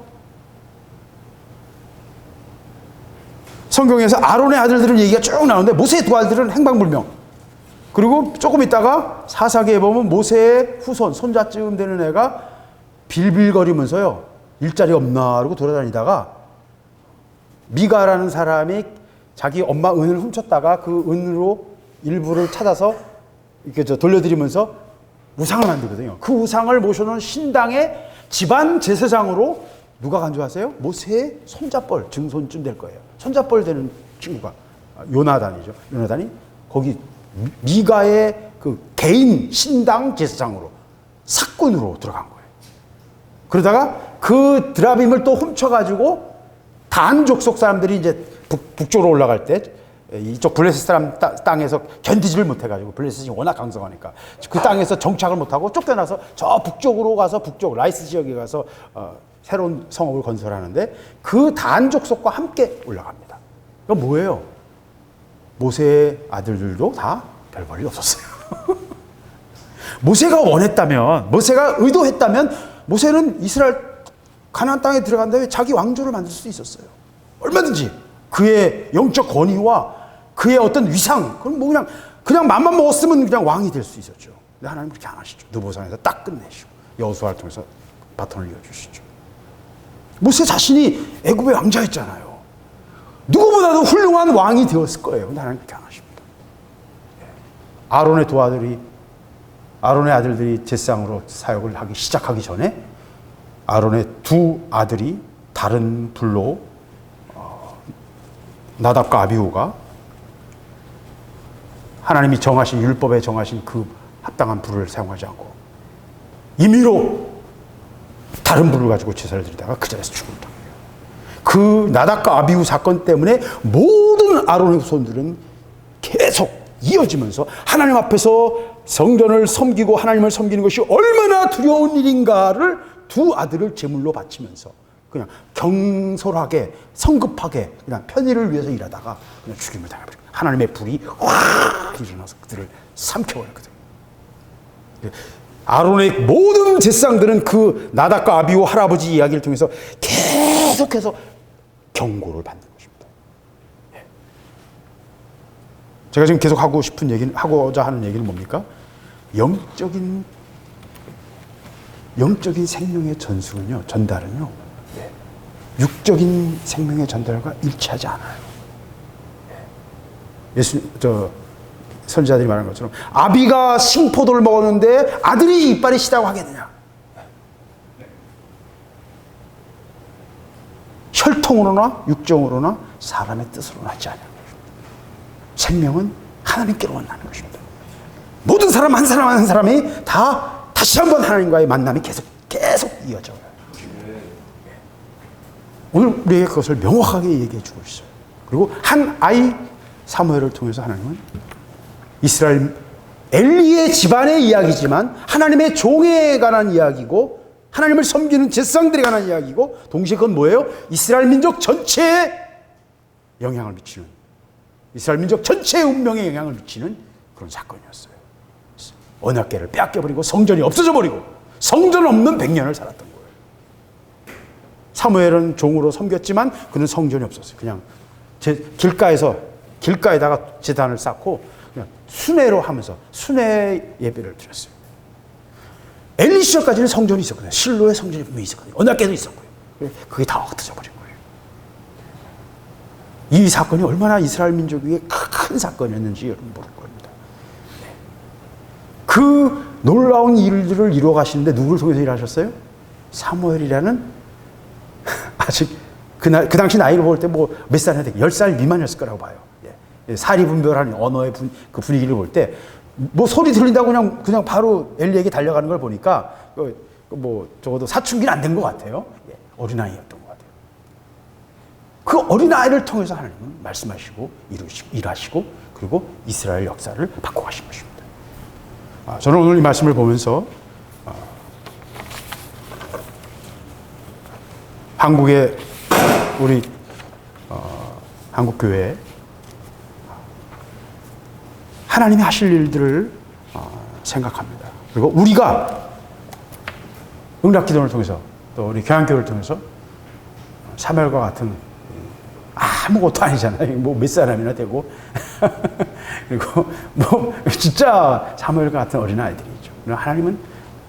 A: 성경에서 아론의 아들들은 얘기가 쭉 나오는데, 모세의 두 아들은 행방불명. 그리고 조금 있다가 사사기에 보면 모세의 후손, 손자쯤 되는 애가 빌빌거리면서요, 일자리 없나? 그러고 돌아다니다가 미가라는 사람이 자기 엄마 은을 훔쳤다가 그 은으로 일부를 찾아서 이렇게 돌려드리면서 우상을 만들거든요. 그 우상을 모셔놓은 신당의 집안 제사장으로 누가 간주하세요? 모세의 손자뻘, 증손쯤 될 거예요. 손자뻘 되는 친구가 요나단이죠. 요나단이 거기 미가의 그 개인 신당 제사장으로 사건으로 들어간 거예요. 그러다가 그 드라빔을 또 훔쳐가지고 단 족속 사람들이 이제 북쪽으로 올라갈 때 이쪽 블레셋 사람 땅에서 견디지를 못해가지고 블레셋이 워낙 강성하니까 그 땅에서 정착을 못하고 쫓겨나서 저 북쪽으로 가서 북쪽 라이스 지역에 가서 새로운 성읍을 건설하는데 그 단 족속과 함께 올라갑니다. 이건 뭐예요? 모세의 아들들도 다 별 볼일 없었어요. 모세가 원했다면, 모세가 의도했다면 모세는 이스라엘 가나안 땅에 들어간 다음에 자기 왕조를 만들 수 있었어요. 얼마든지 그의 영적 권위와 그의 어떤 위상, 그럼 뭐 그냥 맘만 먹었으면 그냥 왕이 될 수 있었죠. 근데 하나님 그렇게 안 하시죠. 느보산에서 딱 끝내시고 여호수아를 통해서 바톤을 이어주시죠. 모세 자신이 애굽의 왕자였잖아요. 누구보다도 훌륭한 왕이 되었을 거예요. 근데 하나님 그렇게 안 하십니다. 아론의 아들들이 제사장으로 사역을 하기 시작하기 전에 아론의 두 아들이 다른 불로 나답과 아비후가 하나님이 정하신 율법에 정하신 그 합당한 불을 사용하지 않고 임의로 다른 불을 가지고 제사를 드리다가 그 자리에서 죽음을 당해요. 그 나답과 아비후 사건 때문에 모든 아론의 후손들은 계속 이어지면서 하나님 앞에서 성전을 섬기고 하나님을 섬기는 것이 얼마나 두려운 일인가를 두 아들을 제물로 바치면서 그냥 경솔하게 성급하게 그냥 편의를 위해서 일하다가 그냥 죽임을 당해버려요. 하나님의 불이 확 일어나서 그들을 삼켜버렸거든요. 아론의 모든 제사장들은 그 나답과 아비후 할아버지 이야기를 통해서 계속해서 경고를 받는 것입니다. 제가 지금 계속 하고자 하는 얘기는 뭡니까? 영적인 생명의 전달은요, 육적인 생명의 전달과 일치하지 않아요. 선지자들이 말한 것처럼 아비가 신포도를 먹었는데 아들이 이빨이 시다고 하겠느냐? 혈통으로나 육정으로나 사람의 뜻으로는 하지 않아요. 생명은 하나님께로만 나는 것입니다. 모든 사람 한 사람이 다 다시 한번 하나님과의 만남이 계속 이어져요. 오늘 우리에게 그것을 명확하게 얘기해 주고 있어요. 그리고 한 아이 사무엘을 통해서 하나님은 이스라엘 엘리의 집안의 이야기지만 하나님의 종에 관한 이야기고 하나님을 섬기는 제사장들에 관한 이야기고 동시에 그건 뭐예요? 이스라엘 민족 전체에 영향을 미치는, 이스라엘 민족 전체의 운명에 영향을 미치는 그런 사건이었어요. 언약궤를 빼앗겨버리고 성전이 없어져 버리고 성전 없는 100년을 살았던 거예요. 사무엘은 종으로 섬겼지만 그는 성전이 없었어요. 그냥 길가에다가 제단을 쌓고 그냥 순회로 하면서 순회 예배를 드렸어요. 엘리 시절까지는 성전이 있었거든요. 실로의 성전이 분명히 있었거든요. 언약궤도 있었고요. 그게 다 흩어져 버린 거예요. 이 사건이 얼마나 이스라엘 민족 위에 큰 사건이었는지 여러분 모를 겁니다. 그 놀라운 일들을 이루어 가시는데 누구를 통해서 일하셨어요? 사무엘이라는 아직 그 당시 나이를 볼 때 뭐 몇 살이나 되게 10살 미만이었을 거라고 봐요. 예. 사리분별한 언어의 그 분위기를 볼 때 뭐 소리 들린다고 그냥 바로 엘리에게 달려가는 걸 보니까 뭐 적어도 사춘기는 안 된 것 같아요. 예. 어린아이였던 것 같아요. 그 어린아이를 통해서 하나님은 말씀하시고 일하시고 그리고 이스라엘 역사를 바꿔가신 것입니다. 저는 오늘 이 말씀을 보면서 한국의 우리 한국교회 하나님이 하실 일들을 생각합니다. 그리고 우리가 응답기도를 통해서 또 우리 교양교회를 통해서 사무엘과 같은 아무것도 아니잖아요. 뭐 몇 사람이나 되고 그리고 뭐 진짜 사무엘 같은 어린 아이들이죠. 하나님은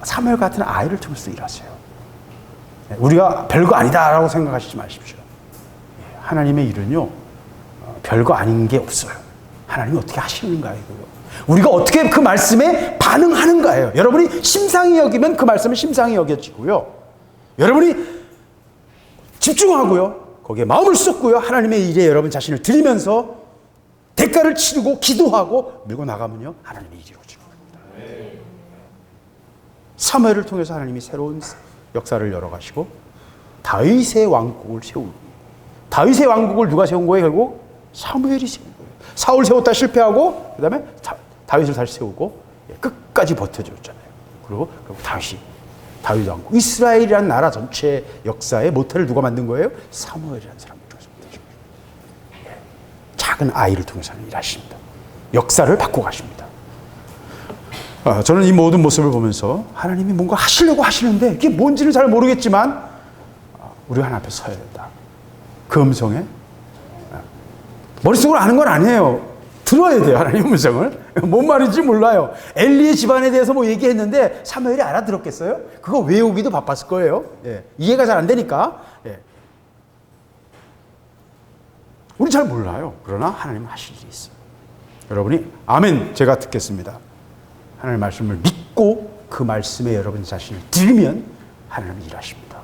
A: 사무엘 같은 아이를 통해서 일하세요. 우리가 별거 아니다라고 생각하시지 마십시오. 하나님의 일은요 별거 아닌 게 없어요. 하나님이 어떻게 하시는가요? 우리가 어떻게 그 말씀에 반응하는가예요. 여러분이 심상히 여기면 그 말씀은 심상히 여겨지고요. 여러분이 집중하고요. 거기에 마음을 쏟고요. 하나님의 일에 여러분 자신을 드리면서 대가를 치르고 기도하고 밀고 나가면요. 하나님의 일이 이루어지는 겁니다. 사무엘을 통해서 하나님이 새로운 역사를 열어가시고 다윗의 왕국을 세우고 다윗의 왕국을 누가 세운 거예요? 결국 사무엘이 세운 거예요. 사울 세웠다 실패하고 그 다음에 다윗을 다시 세우고 끝까지 버텨줬잖아요. 그리고 다윗 왕국 이스라엘이라는 나라 전체 역사의 모태를 누가 만든 거예요? 사무엘이라는 사람을 통해서 만드신 거예요. 작은 아이를 통해서 일하십니다. 역사를 바꿔가십니다. 저는 이 모든 모습을 보면서 하나님이 뭔가 하시려고 하시는데 이게 뭔지는 잘 모르겠지만 우리가 하나님 앞에 서야 된다. 그 음성에 머릿속으로 아는 건 아니에요. 들어야 돼요. 하나님 음성을. 뭔 말인지 몰라요. 엘리의 집안에 대해서 뭐 얘기했는데 사무엘이 알아들었겠어요? 그거 외우기도 바빴을 거예요. 예. 이해가 잘 안 되니까. 예. 우리 잘 몰라요. 그러나 하나님은 하실 일이 있어요. 여러분이 아멘 제가 듣겠습니다. 하나님의 말씀을 믿고 그 말씀에 여러분 자신을 들으면 하나님은 일하십니다.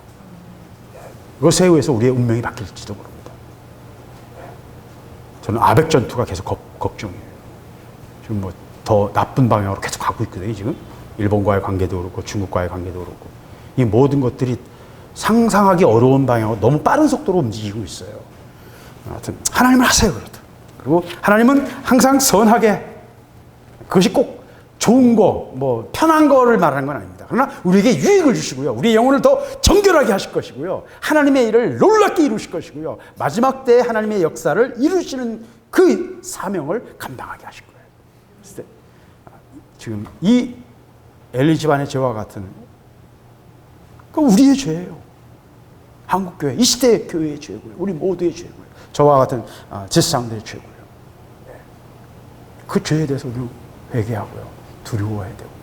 A: 그것에 의해서 우리의 운명이 바뀔지도 모릅니다. 저는 아벡 전투가 계속 걱정이에요. 지금 뭐 더 나쁜 방향으로 계속 가고 있거든요. 지금 일본과의 관계도 그렇고 중국과의 관계도 그렇고 이 모든 것들이 상상하기 어려운 방향으로 너무 빠른 속도로 움직이고 있어요. 하여튼 하나님은 하세요. 그렇다. 그리고 하나님은 항상 선하게 그것이 꼭 좋은 거, 뭐 편한 거를 말하는 건 아닙니다. 그러나 우리에게 유익을 주시고요. 우리의 영혼을 더 정결하게 하실 것이고요. 하나님의 일을 놀랍게 이루실 것이고요. 마지막 때에 하나님의 역사를 이루시는 그 사명을 감당하게 하실 거예요. 지금 이 엘리 집안의 죄와 같은 그 우리의 죄예요. 한국교회, 이 시대의 교회의 죄고요. 우리 모두의 죄고요. 저와 같은 제사장들의 죄고요. 그 죄에 대해서 우리는 회개하고요. 두려워해야 되고요.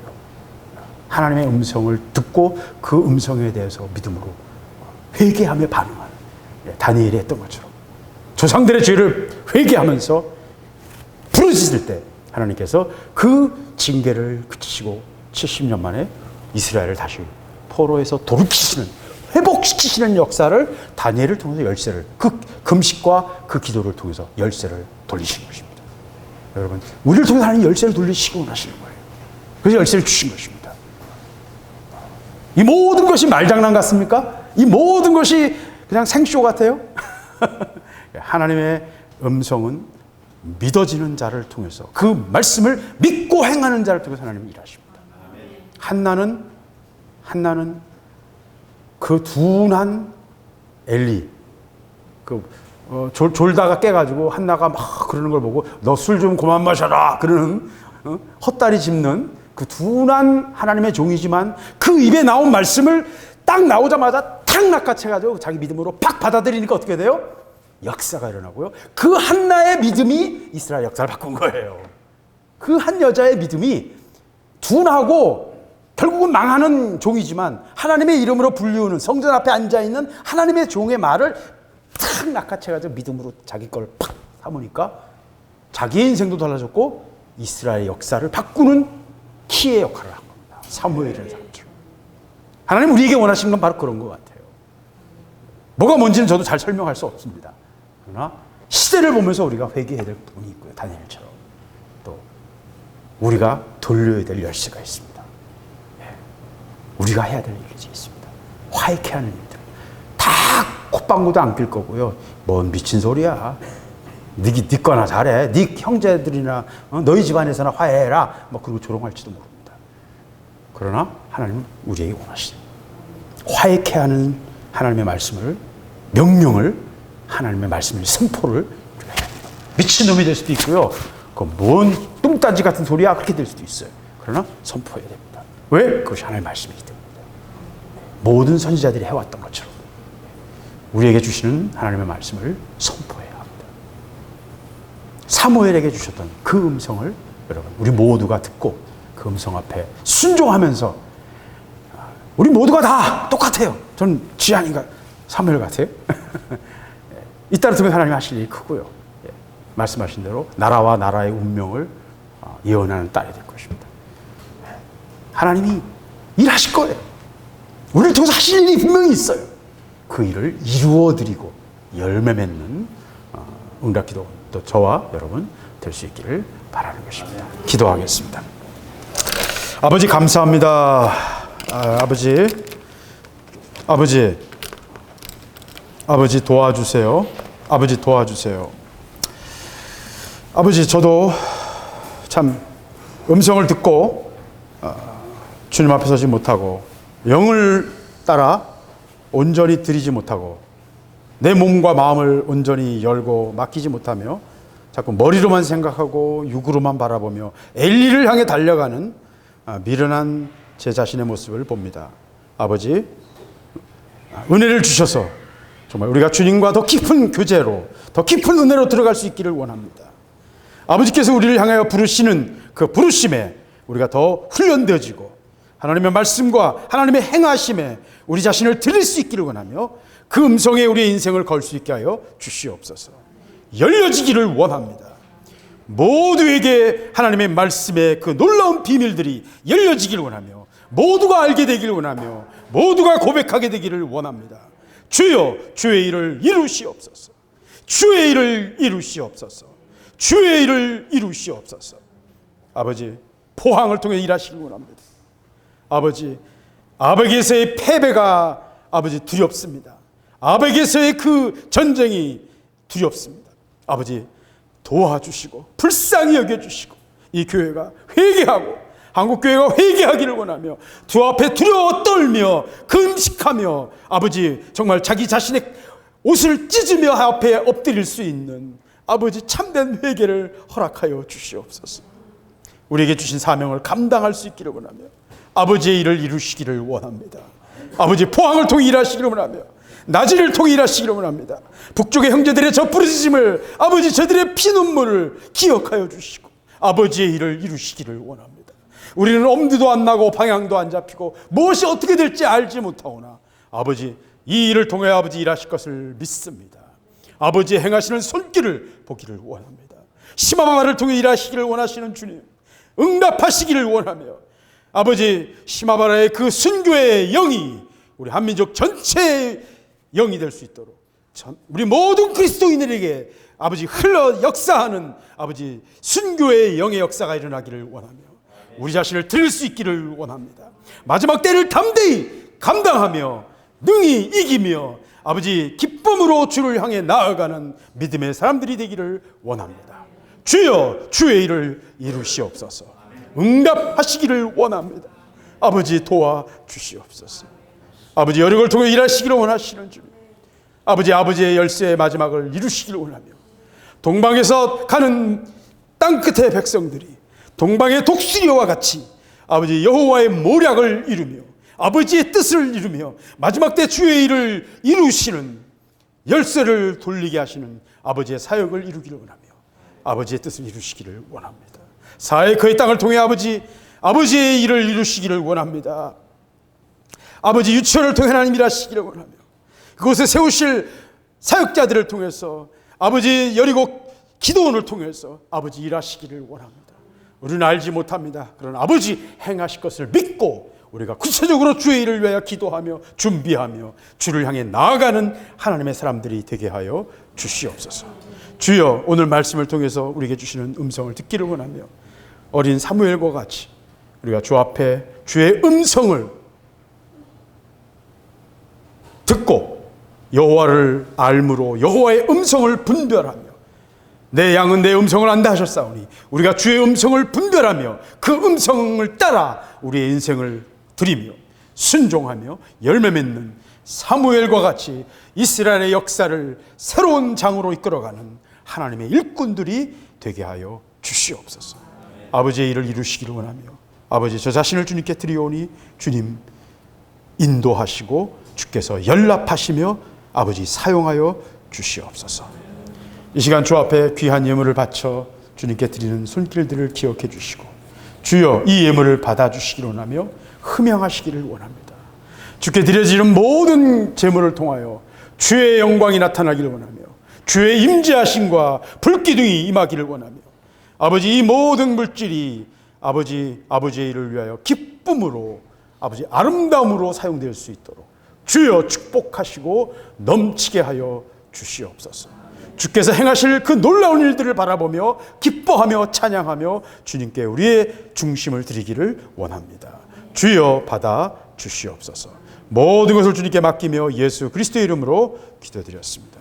A: 하나님의 음성을 듣고 그 음성에 대해서 믿음으로 회개하며 반응하는 다니엘이 했던 것처럼 조상들의 죄를 회개하면서 부르짖을 때 하나님께서 그 징계를 그치시고 70년 만에 이스라엘을 다시 포로에서 돌이키시는 회복시키시는 역사를 다니엘을 통해서 열쇠를 그 금식과 그 기도를 통해서 열쇠를 돌리신 것입니다. 여러분 우리를 통해서 하나님 열쇠를 돌리시기 원하시는 거예요. 그래서 열쇠를 주신 것입니다. 이 모든 것이 말장난 같습니까? 이 모든 것이 그냥 생쇼 같아요? 하나님의 음성은 믿어지는 자를 통해서 그 말씀을 믿고 행하는 자를 통해서 하나님은 일하십니다. 한나는 그 둔한 엘리 졸다가 깨가지고 한나가 막 그러는 걸 보고 너 술 좀 그만 마셔라 그러는 헛다리 짚는 그 둔한 하나님의 종이지만 그 입에 나온 말씀을 딱 나오자마자 탁 낚아채가지고 자기 믿음으로 팍 받아들이니까 어떻게 돼요? 역사가 일어나고요. 그 한나의 믿음이 이스라엘 역사를 바꾼 거예요. 그 한 여자의 믿음이 둔하고 결국은 망하는 종이지만 하나님의 이름으로 불리우는 성전 앞에 앉아있는 하나님의 종의 말을 탁 낚아채가지고 믿음으로 자기 걸 팍 삼으니까 자기의 인생도 달라졌고 이스라엘 역사를 바꾸는 키의 역할을 한 겁니다. 사무엘이라는 사람처럼. 하나님 우리에게 원하시는 건 바로 그런 것 같아요. 뭐가 뭔지는 저도 잘 설명할 수 없습니다. 그러나 시대를 보면서 우리가 회개해야 될 부분이 있고요. 다니엘처럼. 또 우리가 돌려야 될 열쇠가 있습니다. 우리가 해야 될 일이 있습니다. 화해케 하는 일들. 다 콧방구도 안 낄 거고요. 뭔 미친 소리야. 네 거나 잘해. 네 형제들이나 너희 집안에서나 화해해라. 뭐 그러고 조롱할지도 모릅니다. 그러나 하나님은 우리에게 원하시는 화해케 하는 하나님의 말씀을, 명령을, 하나님의 말씀을, 선포를 우리가 해야 됩니다. 미친놈이 될 수도 있고요. 뭔 뚱딴지 같은 소리야 그렇게 될 수도 있어요. 그러나 선포해야 됩니다. 왜? 그것이 하나님의 말씀이기 때문입니다. 모든 선지자들이 해왔던 것처럼 우리에게 주시는 하나님의 말씀을 선포해야 합니다. 사무엘에게 주셨던 그 음성을 여러분 우리 모두가 듣고 그 음성 앞에 순종하면서 우리 모두가 다 똑같아요. 전 지한인가 사무엘 같아요. 이 딸을 통해 하나님이 하실 일이 크고요. 말씀하신 대로 나라와 나라의 운명을 예언하는 딸이 될 것입니다. 하나님이 일하실 거예요. 우리를 통해서 하실 일이 분명히 있어요. 그 일을 이루어드리고 열매 맺는 응답기도 또 저와 여러분 될 수 있기를 바라는 것입니다. 기도하겠습니다. 아버지 감사합니다. 아버지 도와주세요. 아버지 도와주세요. 아버지 저도 참 음성을 듣고 주님 앞에 서지 못하고 영을 따라 온전히 드리지 못하고 내 몸과 마음을 온전히 열고 맡기지 못하며 자꾸 머리로만 생각하고 육으로만 바라보며 엘리를 향해 달려가는 미련한 제 자신의 모습을 봅니다. 아버지 은혜를 주셔서 정말 우리가 주님과 더 깊은 교제로 더 깊은 은혜로 들어갈 수 있기를 원합니다. 아버지께서 우리를 향하여 부르시는 그 부르심에 우리가 더 훈련되어지고 하나님의 말씀과 하나님의 행하심에 우리 자신을 드릴 수 있기를 원하며 그 음성에 우리의 인생을 걸 수 있게 하여 주시옵소서. 열려지기를 원합니다. 모두에게 하나님의 말씀의 그 놀라운 비밀들이 열려지기를 원하며 모두가 알게 되기를 원하며 모두가 고백하게 되기를 원합니다. 주여 주의 일을 이루시옵소서. 주의 일을 이루시옵소서. 주의 일을 이루시옵소서. 아버지 포항을 통해 일하시길 원합니다. 아버지 아베게서의 패배가 아버지 두렵습니다. 아베게서의 그 전쟁이 두렵습니다. 아버지 도와주시고 불쌍히 여겨주시고 이 교회가 회개하고 한국교회가 회개하기를 원하며 주 앞에 두려워 떨며 금식하며 아버지 정말 자기 자신의 옷을 찢으며 앞에 엎드릴 수 있는 아버지 참된 회개를 허락하여 주시옵소서. 우리에게 주신 사명을 감당할 수 있기를 원하며 아버지의 일을 이루시기를 원합니다. 아버지 포항을 통해 일하시기를 원하며 나지를 통해 일하시기를 원합니다. 북쪽의 형제들의 저 부르짖음을 아버지 저들의 피눈물을 기억하여 주시고 아버지의 일을 이루시기를 원합니다. 우리는 엄두도 안 나고 방향도 안 잡히고 무엇이 어떻게 될지 알지 못하오나 아버지 이 일을 통해 아버지 일하실 것을 믿습니다. 아버지의 행하시는 손길을 보기를 원합니다. 시마바를 통해 일하시기를 원하시는 주님 응답하시기를 원하며 아버지 시마바라의 그 순교의 영이 우리 한민족 전체의 영이 될 수 있도록 우리 모든 그리스도인들에게 아버지 흘러 역사하는 아버지 순교의 영의 역사가 일어나기를 원하며 우리 자신을 드릴 수 있기를 원합니다. 마지막 때를 담대히 감당하며 능히 이기며 아버지 기쁨으로 주를 향해 나아가는 믿음의 사람들이 되기를 원합니다. 주여 주의 일을 이루시옵소서. 응답하시기를 원합니다. 아버지 도와주시옵소서. 아버지 여력을 통해 일하시기를 원하시는 주님 아버지의 열쇠의 마지막을 이루시기를 원하며 동방에서 가는 땅끝의 백성들이 동방의 독수리와 같이 아버지 여호와의 모략을 이루며 아버지의 뜻을 이루며 마지막 때 주의 일을 이루시는 열쇠를 돌리게 하시는 아버지의 사역을 이루기를 원하며 아버지의 뜻을 이루시기를 원합니다. 사해 그의 땅을 통해 아버지의 일을 이루시기를 원합니다. 아버지 유치원을 통해 하나님 일하시기를 원하며 그곳에 세우실 사역자들을 통해서 아버지 여리고 기도원을 통해서 아버지 일하시기를 원합니다. 우리는 알지 못합니다. 그러나 아버지 행하실 것을 믿고 우리가 구체적으로 주의 일을 위하여 기도하며 준비하며 주를 향해 나아가는 하나님의 사람들이 되게 하여 주시옵소서. 주여, 오늘 말씀을 통해서 우리에게 주시는 음성을 듣기를 원하며 어린 사무엘과 같이 우리가 주 앞에 주의 음성을 듣고 여호와를 알므로 여호와의 음성을 분별하며 내 양은 내 음성을 안다 하셨사오니 우리가 주의 음성을 분별하며 그 음성을 따라 우리의 인생을 드리며 순종하며 열매 맺는 사무엘과 같이 이스라엘의 역사를 새로운 장으로 이끌어가는 하나님의 일꾼들이 되게 하여 주시옵소서. 아버지의 일을 이루시기를 원하며 아버지, 저 자신을 주님께 드리오니 주님 인도하시고 주께서 연락하시며 아버지 사용하여 주시옵소서. 이 시간 주 앞에 귀한 예물을 바쳐 주님께 드리는 손길들을 기억해 주시고 주여, 이 예물을 받아주시기를 원하며 흠양하시기를 원합니다. 주께 드려지는 모든 제물을 통하여 주의 영광이 나타나기를 원하며 주의 임재하심과 불기둥이 임하기를 원하며 아버지, 이 모든 물질이 아버지의 일을 위하여 기쁨으로 아버지 아름다움으로 사용될 수 있도록 주여 축복하시고 넘치게 하여 주시옵소서. 주께서 행하실 그 놀라운 일들을 바라보며 기뻐하며 찬양하며 주님께 우리의 중심을 드리기를 원합니다. 주여 받아 주시옵소서. 모든 것을 주님께 맡기며 예수 그리스도의 이름으로 기도드렸습니다.